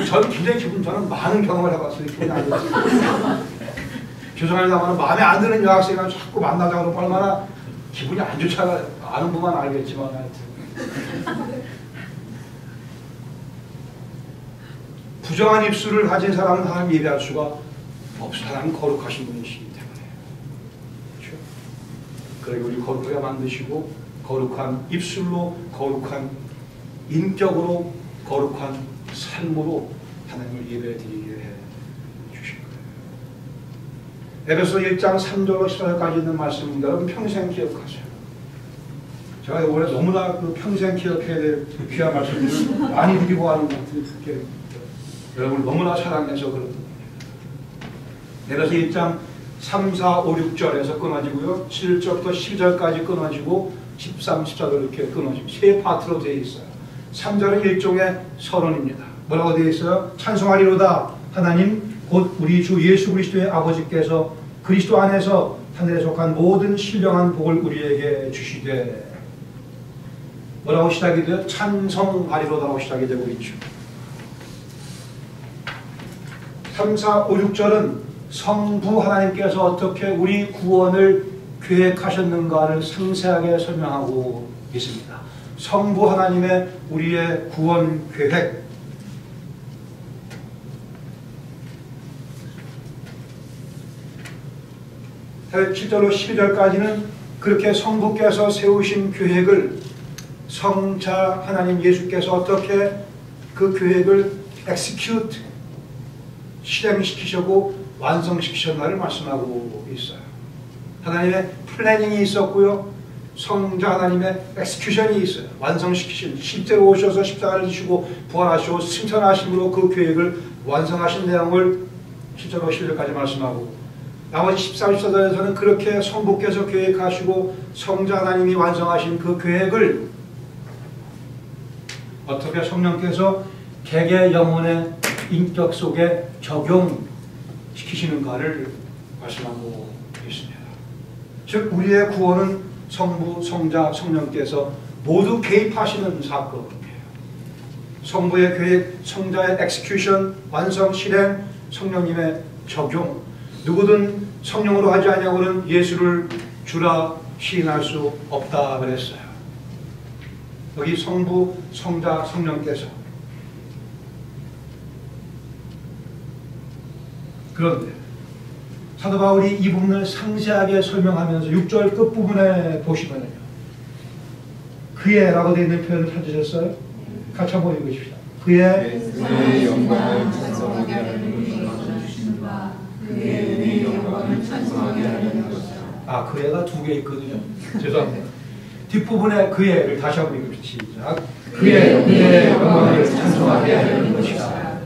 저는 굉장히 저는 많은 경험을 해봤어요. 기분이 안 좋아요. 죄송합니다만 마음에 안 드는 여학생을 자꾸 만나자 그러면 얼마나 기분이 안 좋잖아요. 아는 분만 알겠지만 하여튼. 부정한 입술을 가진 사람은 하나님 예배할 수가 없어요. 하나님 거룩하신 분이시기 때문에. 그렇죠? 그리고 우리 거룩하게 만드시고 거룩한 입술로, 거룩한 인격으로, 거룩한 삶으로 하나님을 예배드리게 해 주신 거예요. 에베소 1장 3절로 14절까지 있는 말씀입니다. 여러분 평생 기억하세요. 제가 올해 너무나 그 평생 기억해야 될 귀한 말씀을 많이 드리고 하는 것 같아요. 여러분을 너무나 사랑해서 그런 겁니다. 에베소 1장 3, 4, 5, 6절에서 끊어지고요. 7절부터 10절까지 끊어지고 13, 14절 이렇게 끊어지고 세 파트로 되어 있어요. 3절은 일종의 서론입니다. 뭐라고 되어 있어요? 찬송하리로다 하나님 곧 우리 주 예수 그리스도의 아버지께서 그리스도 안에서 하늘에 속한 모든 신령한 복을 우리에게 주시되, 뭐라고 시작이 돼요? 찬송하리로다라고 시작이 되고 있죠. 3, 4, 5, 6절은 성부 하나님께서 어떻게 우리 구원을 계획하셨는가를 상세하게 설명하고 있습니다. 성부 하나님의 우리의 구원 계획, 그 7절로 12절까지는 그렇게 성부께서 세우신 계획을 성자 하나님 예수께서 어떻게 그 계획을 execute, 실행시키시고 완성시키셨나를 말씀하고 있어요. 하나님의 플래닝이 있었고요. 성자 하나님의 엑스큐션이 있어요. 완성시키신, 실제로 오셔서 십자가를 지시고 부활하시고 승천하심으로 그 계획을 완성하신 내용을 7절로 11절까지 말씀하고, 나머지 13, 14절에서는 그렇게 성부께서 계획하시고 성자 하나님이 완성하신 그 계획을 어떻게 성령께서 개개 영혼의 인격 속에 적용시키시는가를 말씀하고 있습니다. 즉 우리의 구원은 성부, 성자, 성령께서 모두 개입하시는 사건이에요. 성부의 계획, 성자의 엑스큐션, 완성, 실행, 성령님의 적용. 누구든 성령으로 하지 아니하고는 예수를 주라 시인할 수 없다 그랬어요. 여기 성부, 성자, 성령께서. 그런데 사도 바울이 이 부분을 상세하게 설명하면서 6절 끝부분에 보시면요, 그의 라고 되어 있는 표현을 찾으셨어요? 같이 한번 읽으십시다. 그의 영광을 찬송하게 하는 분이 주시는가, 그의 은혜의 영광을 찬송하게 그 애가 두 개 있거든요. 죄송합니다. 뒷부분에 그 애를 다시 한번 읽읍시다. 시작. 그의 영광을 찬송하게 하는 것이다.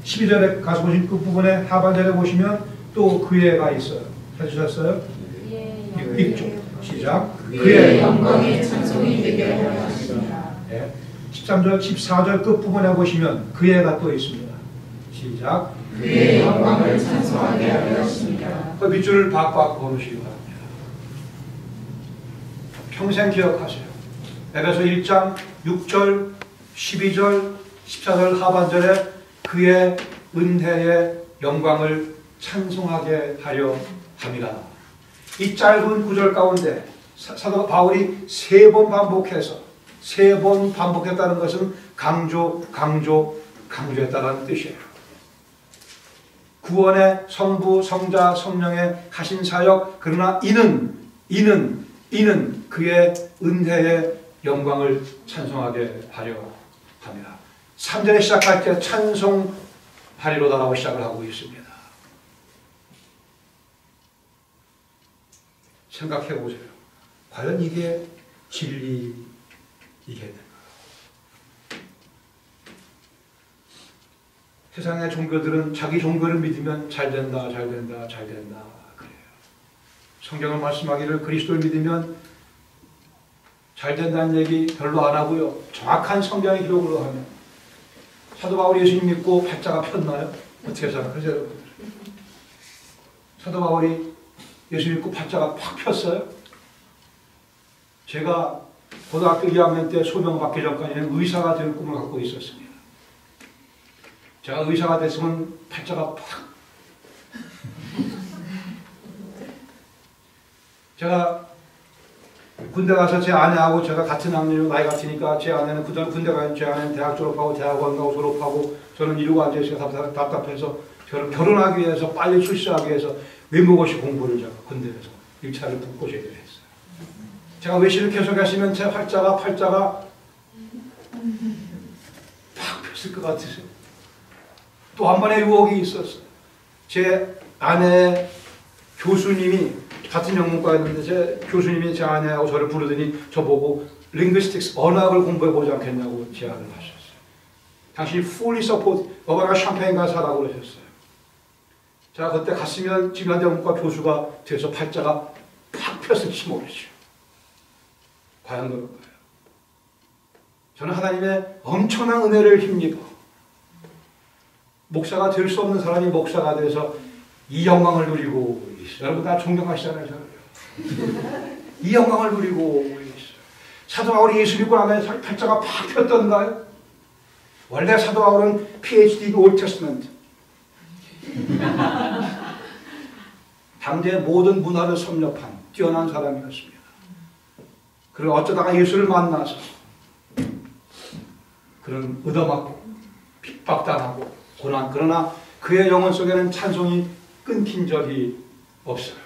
12절에 가서 보신 끝부분에 하반절에 보시면 또 그의 애가 있어요. 찾으셨어요? 읽죠. 시작. 그의 영광의 찬송이 되게 하려 하시니라. 13절, 14절 끝부분에 보시면 그 애가 또 있습니다. 시작. 그의 영광을 찬송하게 하려 하시니라. 그 밑줄을 박박 걸으시기 바랍니다. 평생 기억하세요. 에베소 1장 6절, 12절, 14절 하반절에 그의 은혜의 영광을 찬송하게 하려 합니다. 이 짧은 구절 가운데 사도 바울이 3번 반복했다는 것은 강조했다는 뜻이에요. 구원의 성부, 성자, 성령의 하신 사역, 그러나 이는 그의 은혜의 영광을 찬송하게 하려 합니다. 3절에 시작할 때 찬송하리로다라고 시작을 하고 있습니다. 생각해 보세요. 과연 이게 진리이겠는가? 세상의 종교들은 자기 종교를 믿으면 잘 된다 그래요. 성경을 말씀하기를 그리스도를 믿으면 잘 된다는 얘기 별로 안 하고요. 정확한 성경의 기록으로 하면 사도 바울이 예수님 믿고 팔자가 폈나요? 어떻게 생각하세요, 여러분? 사도 바울이 예수 믿고 팔자가 팍 폈어요? 제가 고등학교 2학년 때 소명 받기 전까지는 의사가 될 꿈을 갖고 있었습니다. 제가 의사가 됐으면 팔자가 팍. 제가 군대 가서 제 아내하고 제가 같은 학년이고 나이 같으니까 제 아내는 군대 가서 제 아내는 대학 졸업하고 대학원 가고 졸업하고 저는 이러고 앉아있으니까 답답해서 결혼하기 위해서 빨리 출세하기 위해서 외모고시 공부를 제가 군대에서 1차를 붙고 제대로 했어요. 제가 외시를 계속하시면 제 팔자가 팍 폈을 것 같으세요. 또 한 번의 유혹이 있었어요. 제 아내의 교수님이 같은 영문과였는데 제 교수님이 제 아내하고 저를 부르더니 저보고 linguistics 언어학을 공부해보지 않겠냐고 제안을 하셨어요. 당신이 fully support 어바가 샴페인 가서 하라고 그러셨어요. 제가 그때 갔으면 지금 영문과 교수가 돼서 팔자가 팍 폈을지 모르죠. 과연 그런가요? 저는 하나님의 엄청난 은혜를 힘입어 목사가 될 수 없는 사람이 목사가 돼서 이 영광을 누리고 있어요. 여러분 다 존경하시잖아요. 이 영광을 누리고 있어요. 사도 바울이 예수 믿고 나면 팔자가 팍 폈던가요? 원래 사도 바울은 PhD in Old Testament. 당대의 모든 문화를 섭렵한 뛰어난 사람이었습니다. 그리고 어쩌다가 예수를 만나서 그런 얻어맞고 핍박당하고 고난, 그러나 그의 영혼 속에는 찬송이 끊긴 적이 없어요.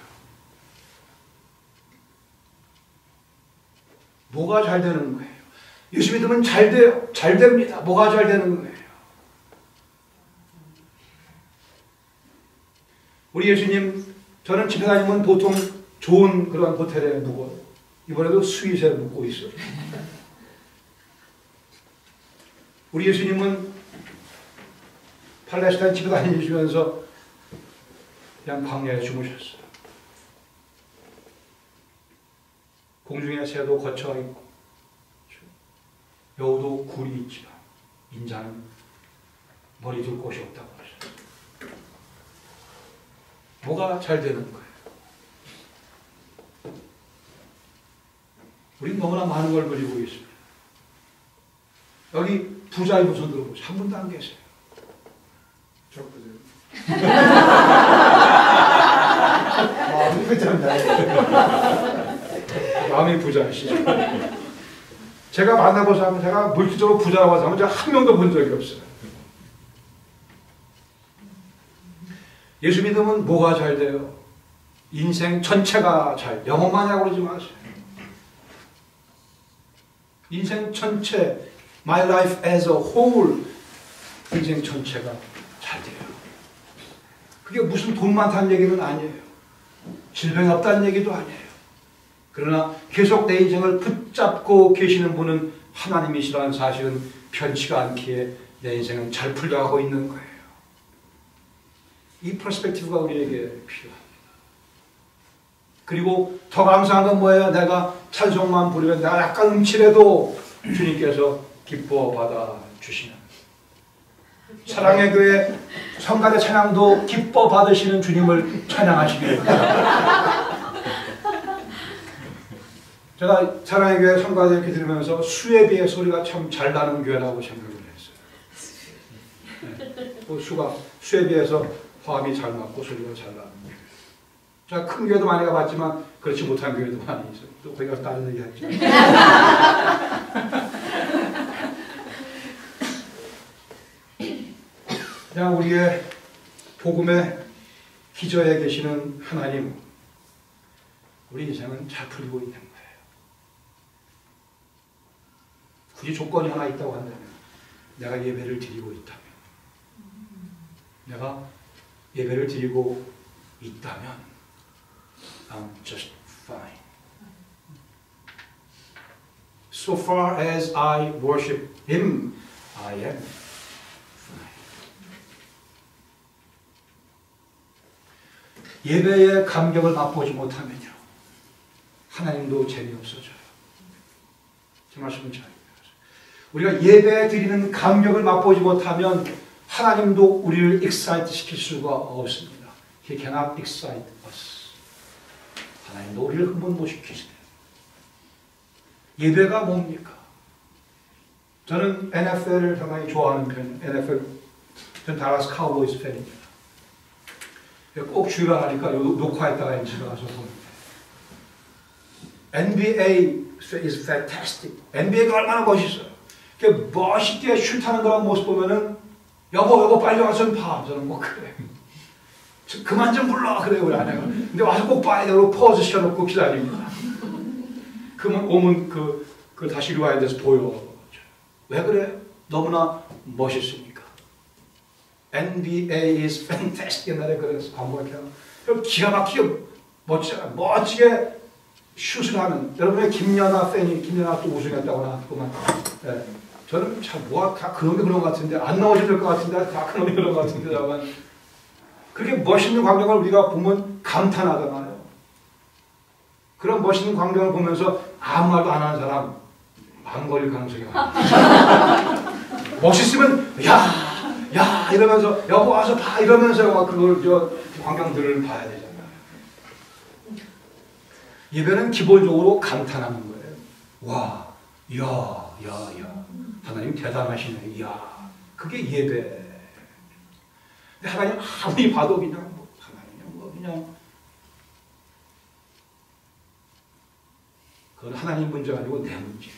뭐가 잘 되는 거예요? 예수 믿으면 잘 돼요. 잘 됩니다. 뭐가 잘 되는 거예요? 우리 예수님, 저는 집에 다니면 보통 좋은 그런 호텔에 묵어요. 이번에도 스윗에 묵고 있어요. 우리 예수님은 팔레스타인 집에 다니시면서 그냥 광야에 주무셨어요. 공중에 새도 거쳐 있고 여우도 굴이 있지만 인자는 머리 둘 곳이 없다고 하셨어요. 뭐가 잘 되는 거예요? 우린 너무나 많은 걸 누리고 있습니다. 여기 부자의 무슨 들어보세요. 한 분도 안 계세요. 저 부자요. 마음이 부자시죠. 제가 만나보자 하면 제가 물질적으로 부자라고 하면 제가 한 명도 본 적이 없어요. 예수 믿으면 뭐가 잘 돼요? 인생 전체가 잘, 영혼만이라고 그러지 마세요. 인생 전체, my life as a whole, 인생 전체가 잘 돼요. 그게 무슨 돈 많다는 얘기는 아니에요. 질병이 없다는 얘기도 아니에요. 그러나 계속 내 인생을 붙잡고 계시는 분은 하나님이시라는 사실은 변치가 않기에 내 인생은 잘 풀려가고 있는 거예요. 이 퍼스펙티브가 우리에게 필요합니다. 그리고 더 감사한 건 뭐예요? 내가 찬송만 부르면 내가 약간 음치래도 주님께서 기뻐 받아 주시는, 사랑의 교회 성가대 찬양도 기뻐 받으시는 주님을 찬양하시기를 바랍니다. 제가 사랑의 교회 성가대 이렇게 들으면서 수에 비해 소리가 참 잘 나는 교회라고 생각을 했어요. 수에 비해서 화음이 잘 맞고 소리가 잘 나는 교회. 제가 큰 교회도 많이 가봤지만 그렇지 못한 교회도 많이 있어요. 또 거기 가서 다른 얘기 하죠. 그냥 우리의 복음의 기저에 계시는 하나님, 우리 인생은 잘 풀리고 있는 거예요. 굳이 조건이 하나 있다고 한다면, 내가 예배를 드리고 있다면, 내가 예배를 드리고 있다면 I'm just fine. So far as I worship Him, I am fine. 예배의 감격을 맛보지 못하면요, 하나님도 재미없어져요. 제 말씀은 잘 이해하세요. 우리가 예배 드리는 감격을 맛보지 못하면 하나님도 우리를 excite 시킬 수가 없습니다. He cannot excite us. 하나님도 우리를 흥분 못 시키세요. 예배가 뭡니까? 저는 NFL을 상당히 좋아하는 편이에요. NFL, 전 다라스 카우보이스 팬입니다. 꼭 주의를 하니까 녹화했다가 MC가 가서 보는데, NBA is fantastic. NBA가 얼마나 멋있어요. 멋있게 슛하는 그런 모습 보면은 여보 빨리 와서 봐. 저는 뭐 그래. 그만 좀 불러. 그래요 우리 아내가. 근데 와서 꼭 봐야 되고 포즈 시켜놓고 기다립니다. 그러면 오면 그 다시 리와이드해서 보여. 왜 그래? 너무나 멋있으니까. NBA is fantastic. 옛날에 그래서 반복해요. 기가 막히게 멋지게 슛을 하는, 여러분의 김연아 팬이, 김연아 또 우승했다고 나왔구만. 네. 저는 참 다 그놈이 그런 것 같은데, 안 나오셔도 될 것 같은데, 다 그놈이 그런 것 같은데, 그렇게 멋있는 광경을 우리가 보면 감탄하잖아요. 그런 멋있는 광경을 보면서 아무 말도 안 하는 사람, 안 걸릴 가능성이 많아요. 멋있으면, 야, 이러면서, 여보 와서 봐, 이러면서 막 그걸, 광경들을 봐야 되잖아요. 예배는 기본적으로 감탄하는 거예요. 와, 야. 하나님 대단하시네. 야, 그게 예배. 근데 하나님 아무리 봐도 그냥 그건 하나님 문제가 아니고 내 문제.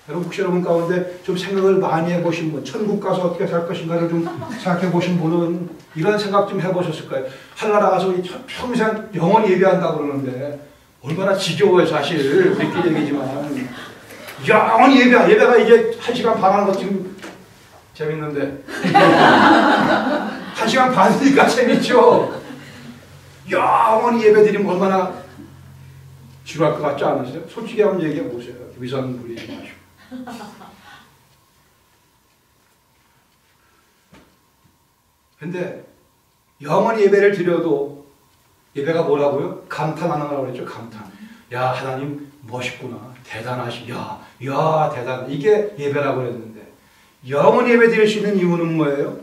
여러분 혹시 여러분 가운데 좀 생각을 많이 해보신 분, 천국 가서 어떻게 살 것인가를 좀 생각해 보신 분은 이런 생각 좀 해보셨을 거예요. 하늘나라 가서 평생 영원히 예배한다고 그러는데 얼마나 지겨워요 사실. 우리끼리 얘기지만 영원히 예배가 이제 1시간 반 하는 것 지금 재밌는데 1시간 반이니까 재밌죠. 영원히 예배 드리면 얼마나 지루할 것 같지 않으세요? 솔직히 한번 얘기해 보세요. 위선 부리지 마시고. 근데 영원히 예배를 드려도 예배가 뭐라고요? 감탄하는 거라고 그랬죠. 감탄. 야, 하나님 멋있구나. 대단하시. 야, 대단. 이게 예배라고 그랬는데 영원히 예배 드릴 수 있는 이유는 뭐예요?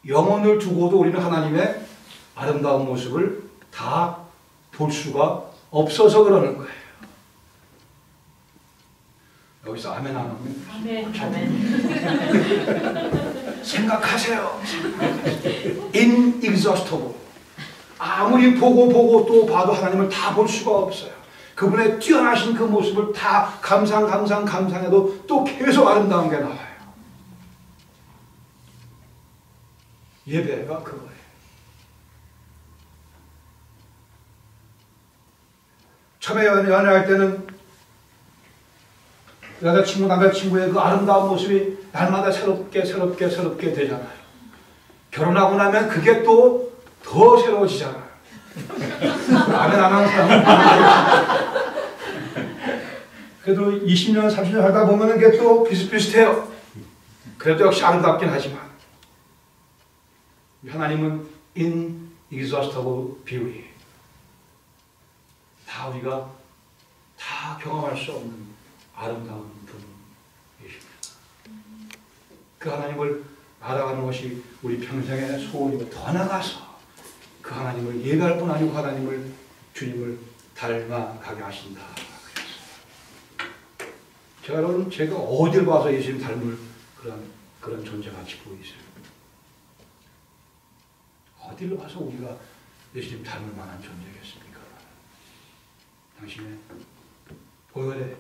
영혼을 두고도 우리는 하나님의 아름다운 모습을 다 볼 수가 없어서 그러는 거예요. 여기서 아멘 안 하면 아멘. 생각하세요. inexhaustible. 아무리 보고 또 봐도 하나님을 다 볼 수가 없어요. 그분의 뛰어나신 그 모습을 다 감상해도 또 계속 아름다운 게 나와요. 예배가 그거예요. 처음에 연애할 때는 여자친구, 남자친구의 그 아름다운 모습이 날마다 새롭게 되잖아요. 결혼하고 나면 그게 또 더 새로워지잖아. 아멘 안 하는 사람은 그래도 20년, 30년 살다 보면 이게 또 비슷비슷해요. 그래도 역시 아름답긴 하지만 하나님은 inexhaustible beauty. 다 우리가 다 경험할 수 없는 아름다운 분이십니다. 그 하나님을 알아가는 것이 우리 평생의 소원이고 더 나아가서 그 하나님을 예배할 뿐 아니고 하나님을 주님을 닮아가게 하신다. 여러분, 제가 어딜 봐서 예수님 닮을 그런 존재같이 보이세요? 어디를 봐서 우리가 예수님 닮을 만한 존재겠습니까? 당신의 보혈의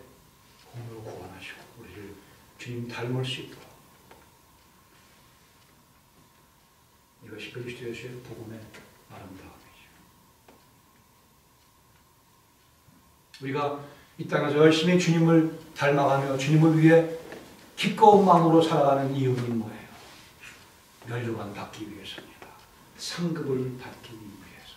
공으로 구원하시고 우리를 주님 닮을 수 있도록 이것이 그리스도 예수의 복음의 아름다움이죠. 우리가 이 땅에서 열심히 주님을 닮아가며 주님을 위해 기꺼운 마음으로 살아가는 이유는 뭐예요? 멸류관 받기 위해서입니다. 상급을 받기 위해서.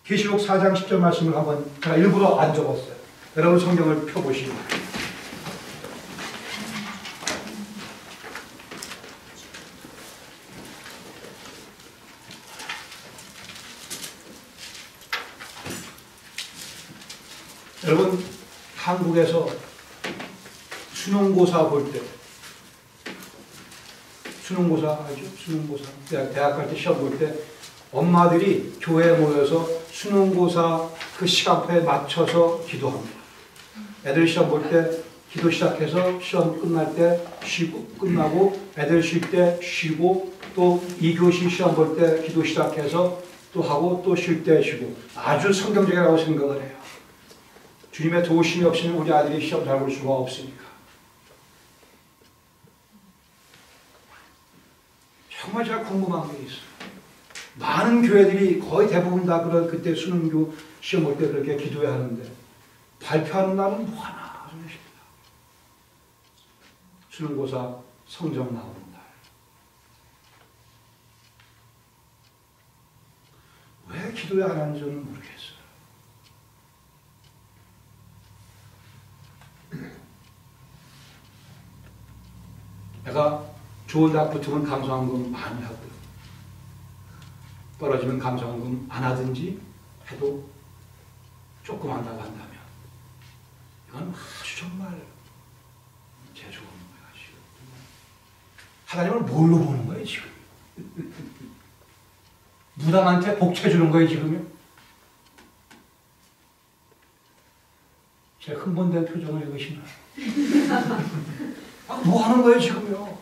계시록 4장 10절 말씀을 한번 제가 일부러 안 적었어요. 여러분 성경을 펴보시면 여러분 한국에서 수능고사 볼 때 수능고사 알죠? 수능고사 대학 갈 때 시험 볼 때 엄마들이 교회에 모여서 수능고사 그 시간표에 맞춰서 기도합니다. 애들 시험 볼 때 기도 시작해서 시험 끝날 때 쉬고 끝나고 애들 쉴 때 쉬고 또 2교시 시험 볼 때 기도 시작해서 또 하고 또 쉴 때 쉬고 아주 성경적이라고 생각을 해요. 주님의 도우심이 없이는 우리 아들이 시험 잘 볼 수가 없으니까. 정말 제가 궁금한 게 있어요. 많은 교회들이 거의 대부분 다 그때 수능교 시험 볼 때 그렇게 기도해야 하는데 발표하는 날은 뭐 하나 하십니다. 수능고사 성적 나오는 날. 왜 기도를 안 하는지는 모르겠어요. 내가 좋은 대학 붙으면 감사원금 많이 하고요. 떨어지면 감사원금 안 하든지 해도 조금 한다고 한다면 이건 아주 정말 재수없는 거야. 하나님을 뭘로 보는 거예요 지금? 무당한테 복채 주는 거예요 지금요? 제 흥분된 표정을 읽으시나요? 뭐 하는 거예요 지금요?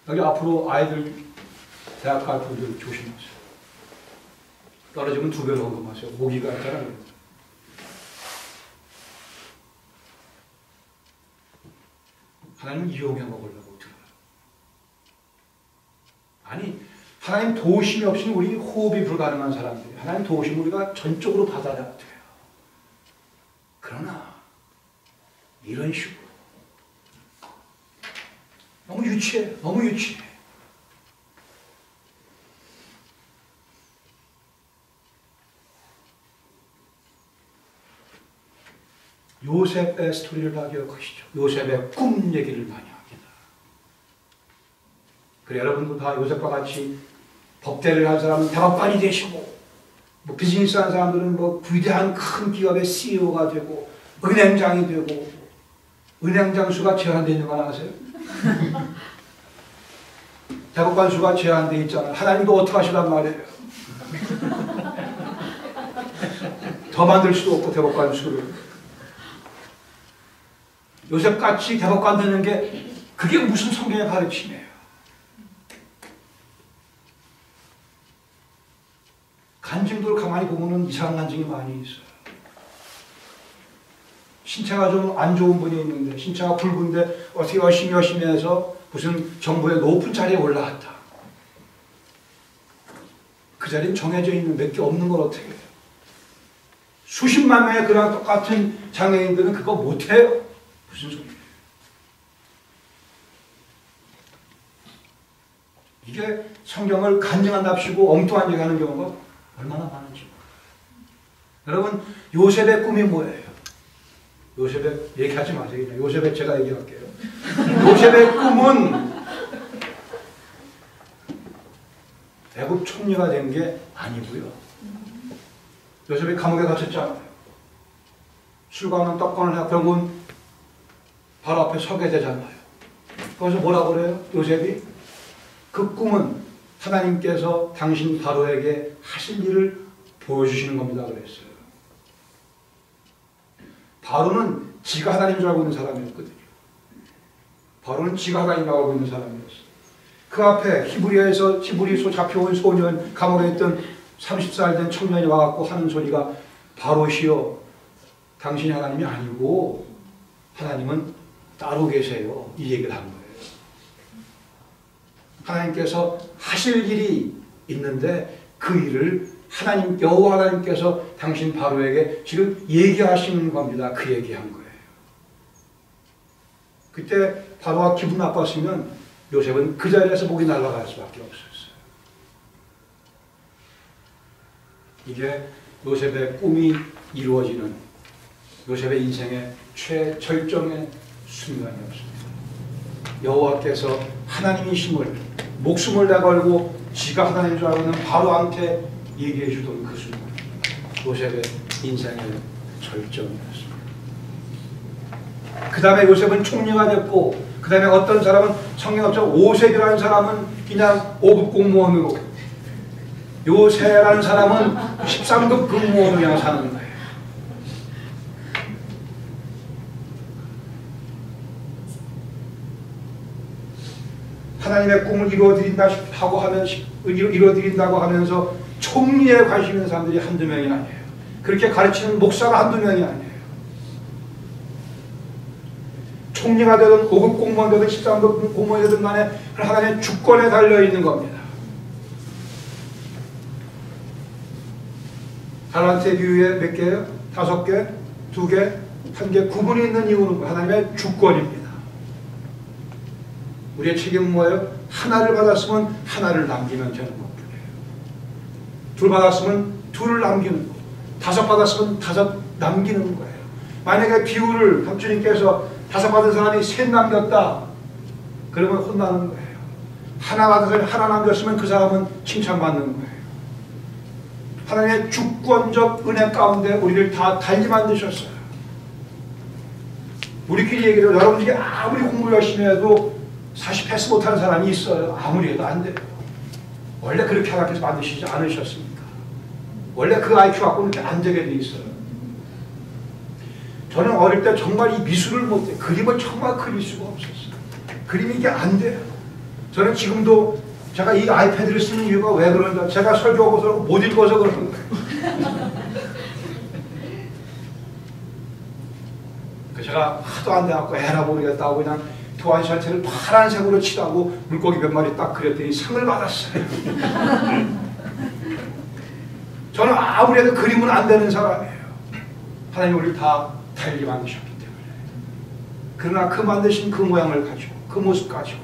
여기 앞으로 아이들 대학 갈 분들 조심하세요. 떨어지면 2배로 헌금하세요. 모기가 있잖아요. 하나님 이용해 먹으려고 들어요. 아니 하나님 도우심이 없이는 우리 호흡이 불가능한 사람들이 하나님 도우심 우리가 전적으로 받아야 돼요. 그러나 이런 식으로 너무 유치해. 너무 유치해. 요셉의 스토리를 다 기억하시죠? 요셉의 꿈 얘기를 많이 합니다. 그래 여러분도 다 요셉과 같이 법대를 한 사람은 대법관이 되시고 뭐 비즈니스 하는 사람들은 뭐 위대한 큰 기업의 CEO가 되고 은행장이 되고 은행장 수가 제한되어 있는 거 아세요? 대법관 수가 제한되어 있잖아요. 하나님도 어떻게 하시란 말이에요. 더 만들 수도 없고 대법관 수를. 요셉같이 대법관 되는 게 그게 무슨 성경의 가르침이에요. 간증들 가만히 보면 이상한 간증이 많이 있어요. 신체가 좀 안 좋은 분이 있는데 신체가 붉은데 어떻게 열심히 해서 무슨 정부의 높은 자리에 올라왔다. 그 자리는 정해져 있는 몇 개 없는 걸 어떻게 해요? 수십만 명의 그랑 똑같은 장애인들은 그거 못해요. 무슨 소리예요? 이렇게 성경을 간증한답시고 엉뚱한 얘기하는 경우가 얼마나 많은지. 여러분, 요셉의 꿈이 뭐예요? 요셉의 얘기하지 마세요. 그냥 요셉의 제가 얘기할게요. 요셉의 꿈은 애굽 총리가 된 게 아니고요. 요셉이 감옥에 갇혔잖아요. 술관은 떡관을 해 결국은 바로 앞에 서게 되잖아요. 거기서 뭐라고 그래요? 요셉이 그 꿈은 하나님께서 당신 바로에게 하실 일을 보여주시는 겁니다. 그랬어요. 바로는 지가 하나님인 줄 알고 있는 사람이었거든요. 바로는 지가 하나님이라고 알고 있는 사람이었어요. 그 앞에 히브리소 잡혀온 소년, 감옥에 있던 30살 된 청년이 와갖고 하는 소리가 바로시여, 당신이 하나님이 아니고 하나님은 따로 계세요. 이 얘기를 한 거예요. 하나님께서 하실 일이 있는데 그 일을 여호와 하나님께서 당신 바로에게 지금 얘기하시는 겁니다. 그 얘기한 거예요. 그때 바로가 기분 나빴으면 요셉은 그 자리에서 목이 날아갈 수밖에 없었어요. 이게 요셉의 꿈이 이루어지는 요셉의 인생의 최절정의 순간이었습니다. 여호와께서 하나님이심을 목숨을 내걸고 지가 하나님인 줄 알고 있는 바로한테 얘기해 주던 그 순간, 요셉의 인생의 절정이었습니다. 그 다음에 요셉은 총리가 됐고, 그 다음에 어떤 사람은 성경업자 오셉이라는 사람은 그냥 5급 공무원으로, 요새라는 사람은 13급 공무원으로 그냥 사는 거예요. 하나님의 꿈을 이루어드린다고 하면서 총리에 관심 있는 사람들이 한두 명이 아니에요. 그렇게 가르치는 목사가 한두 명이 아니에요. 총리가 되든 5급 공무원 되든 13급 공무원이 되든 간에 하나님의 주권에 달려있는 겁니다. 달란트의 비유에 몇 개예요? 5개? 2개? 1개? 구분이 있는 이유는 하나님의 주권입니다. 우리의 책임은 뭐예요? 하나를 받았으면 하나를 남기면 되는 것뿐이에요. 2 받았으면 2를 남기는 것, 5 받았으면 5 남기는 거예요. 만약에 비유를 주님께서 5 받은 사람이 3 남겼다, 그러면 혼나는 거예요. 하나 받은 사람이 하나 남겼으면 그 사람은 칭찬받는 거예요. 하나님의 주권적 은혜 가운데 우리를 다 달리 만드셨어요. 우리끼리 얘기를 해요. 여러분들이 아무리 공부 열심히 해도 40 패스 못하는 사람이 있어요. 아무리 해도 안 돼요. 원래 그렇게 하나님께서 만드시지 않으셨습니까? 원래 그 IQ 갖고는 안 되게 돼 있어요. 저는 어릴 때 정말 이 미술을 못해요. 그림을 정말 그릴 수가 없었어요. 그림이 이게 안 돼요. 저는 지금도 제가 이 아이패드를 쓰는 이유가 왜 그런지, 제가 설교하고서 못 읽어서 그러는 거예요. 제가 하도 안 돼갖고 에라 모르겠다고 그냥 도안 전체를 파란색으로 칠하고 물고기 몇 마리 딱 그렸더니 상을 받았어요. 저는 아무리 해도 그림은 안 되는 사람이에요. 하나님 우리를 다 달리 만드셨기 때문에. 그러나 그 만드신 그 모양을 가지고, 그 모습 가지고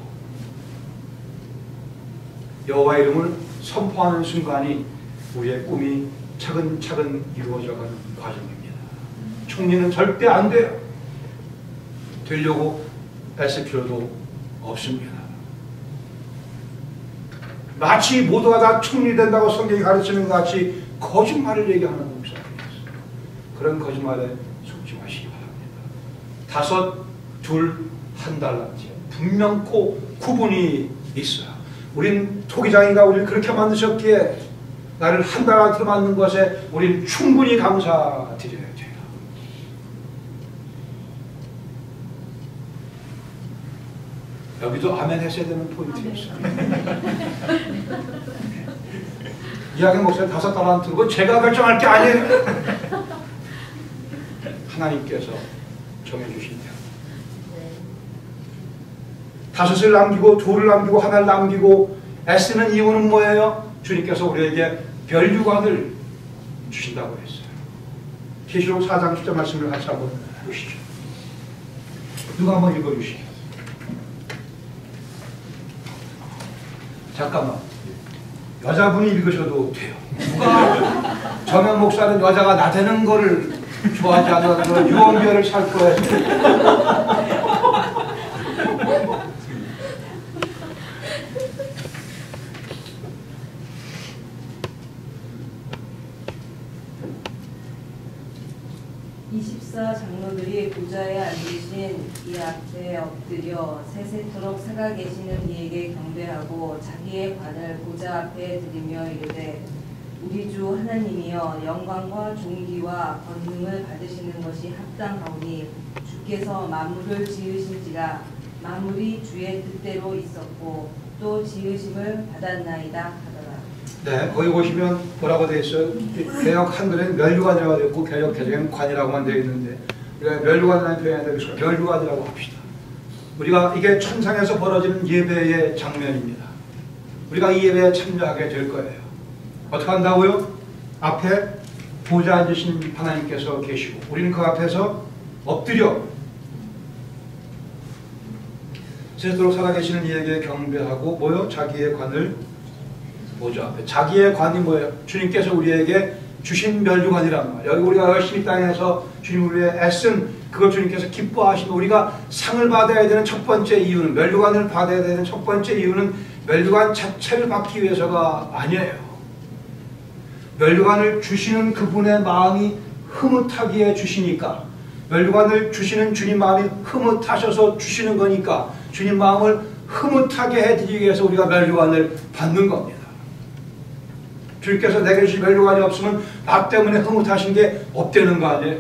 여호와 이름을 선포하는 순간이 우리의 꿈이 차근차근 이루어져가는 과정입니다. 총리는 절대 안 돼요. 되려고 애쓸 필요도 없습니다. 마치 모두가 다 총리 된다고 성경이 가르치는 것 같이 거짓말을 얘기하는 목사들이 있어요. 그런 거짓말에 속지 마시기 바랍니다. 5, 2, 1 달란트 분명코 구분이 있어요. 우린 토기장이가 우리를 그렇게 만드셨기에 나를 1 달란트로 만든 것에 우린 충분히 감사드려야 돼요. 여기도 아멘 했어야 되는 포인트가 있어요. 이야기 목사님 5 달란트, 그건 제가 결정할 게 아니에요. 하나님께서 정해주신 대로. 5을 남기고 2를 남기고 1를 남기고 애쓰는 이유는 뭐예요? 주님께서 우리에게 멸류관을 주신다고 했어요. 계시록 4장 10절 말씀을 같이 한번 보시죠. 누가 한번 읽어주시죠. 잠깐만. 여자분이 읽으셔도 돼요. 누가 정현 목사는 여자가 나대는 거를 좋아하지 않아서 유언비어를 살 거야. 24 장로들이 보좌에 앉으신 이 앞에 엎드려 세세토록 살아계시는 이에게 경배하고 자기의 관을 보좌 앞에 드리며 이르되 우리 주 하나님이여 영광과 존귀와 권능을 받으시는 것이 합당하오니 주께서 만물을 지으신지라 만물이 주의 뜻대로 있었고 또 지으심을 받았나이다 하더라. 네, 거기 보시면 뭐라고 되어 있어요? 개역 한글에는 멸류관이라고 되어 있고 개역 개정에는 관이라고만 되어 있는데 우리가 멸류관이라는 표현이 되어 있어요. 멸류관이라고 합시다. 우리가 이게 천상에서 벌어지는 예배의 장면입니다. 우리가 이 예배에 참여하게 될 거예요. 어떻게 한다고요? 앞에 보좌 앉으신 하나님께서 계시고 우리는 그 앞에서 엎드려 세도록 살아계시는 이에게 경배하고 뭐요? 자기의 관을 보좌 앞에. 자기의 관이 뭐예요? 주님께서 우리에게 주신 멸류관이란 말. 여기 우리가 열심히 땅에서 주님 우리의 애쓴 그걸 주님께서 기뻐하시고 우리가 상을 받아야 되는 첫 번째 이유는 멸류관을 받아야 되는 첫 번째 이유는 멸류관 자체를 받기 위해서가 아니에요. 멸류관을 주시는 그분의 마음이 흐뭇하기에 주시니까 멸류관을 주시는 주님 마음이 흐뭇하셔서 주시는 거니까 주님 마음을 흐뭇하게 해드리기 위해서 우리가 멸류관을 받는 겁니다. 주님께서 내게 주신 멸류관이 없으면 나 때문에 흐뭇하신 게 없다는 거 아니에요.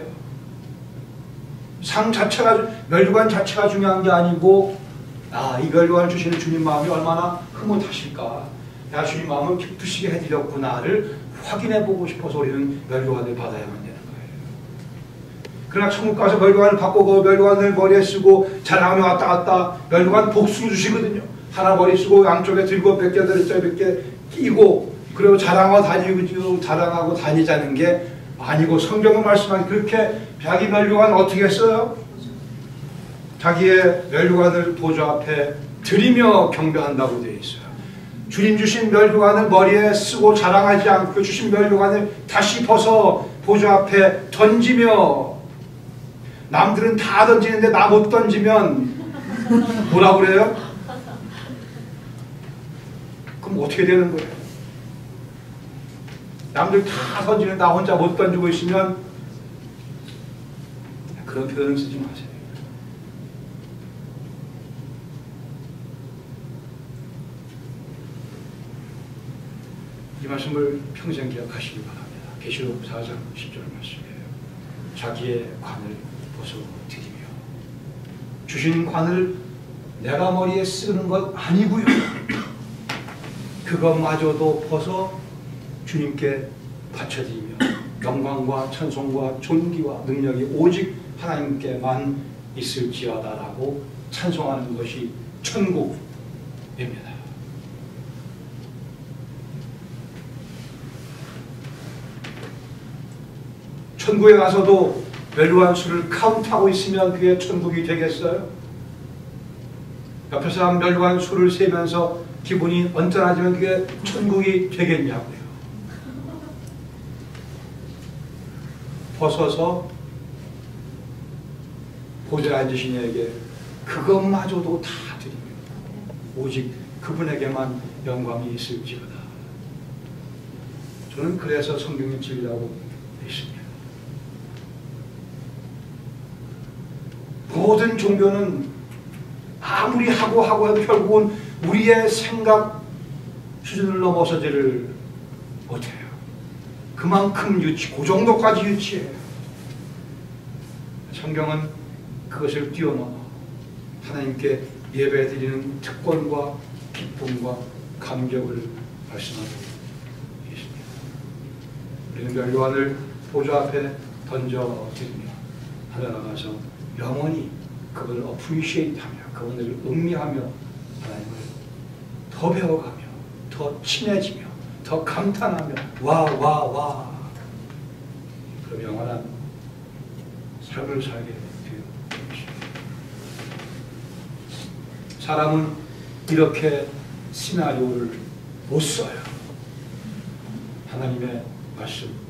상 자체가 멸류관 자체가 중요한 게 아니고 이 멸류관을 주시는 주님 마음이 얼마나 흐뭇하실까. 내가 주님 마음을 기쁘시게 해드렸구나를 확인해보고 싶어서 우리는 멸류관을 받아야만 되는 거예요. 그러나 천국 가서 멸류관을 받고 그 멸류관을 머리에 쓰고 자랑하며 왔다 갔다 멸류관 복수 주시거든요. 하나 머리 쓰고 양쪽에 들고 몇 개 들었죠. 몇 개 끼고 그리고 자랑하고 다니자는 게 아니고 성경은 말씀하기 그렇게 자기 멸류관 어떻게 써요? 자기의 멸류관을 보좌 앞에 드리며 경배한다고 되어 있어요. 주님 주신 멸류관을 머리에 쓰고 자랑하지 않고 주신 멸류관을 다시 벗어 보좌 앞에 던지며 남들은 다 던지는데 나 못 던지면 뭐라 그래요? 그럼 어떻게 되는 거예요? 남들 다 던지는 나 혼자 못 던지고 있으면 그런 표현을 쓰지 마세요. 이 말씀을 평생 기억하시기 바랍니다. 계시록 4장 10절 말씀이에요. 자기의 관을 벗어 드리며 주신 관을 내가 머리에 쓰는 것 아니고요. 그것마저도 벗어 주님께 바쳐드리며 영광과 찬송과 존귀와 능력이 오직 하나님께만 있을지어다라고 찬송하는 것이 천국입니다. 천국에 가서도 멸류관 수를 카운트하고 있으면 그게 천국이 되겠어요? 옆에 사람 멸류관 수를 세면서 기분이 언짢아지면 그게 천국이 되겠냐고요. 벗어서 보좌에 앉으신 이에게 그것마저도 다 드리며 오직 그분에게만 영광이 있을지어다. 저는 그래서 성경의 진리라고 믿습니다. 모든 종교는 아무리 하고 해도 결국은 우리의 생각 수준을 넘어서지를 못해요. 그만큼 그 정도까지 유치해요. 성경은 그것을 뛰어넘어 하나님께 예배드리는 특권과 기쁨과 감격을 말씀하고 계십니다. 우리는 멸류관을 보좌 앞에 던져드리며 하나님께서 영원히 그분을 어프리시에이트하며 그분을 음미하며 하나님을 더 배워가며 더 친해지며 더 감탄하며 와 그럼 영원한 삶을 살게 되어 있습니다. 사람은 이렇게 시나리오를 못 써요. 하나님의 말씀입니다.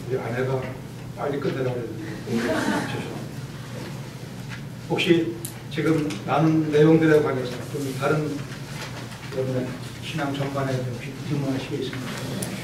우리 아내가 빨리 끝내라고 그랬는데 죄송합니다. 혹시 지금 나눈 내용들에 관해서 좀 다른 여러분의 신앙 전반에 좀 질문하실 게 있습니까?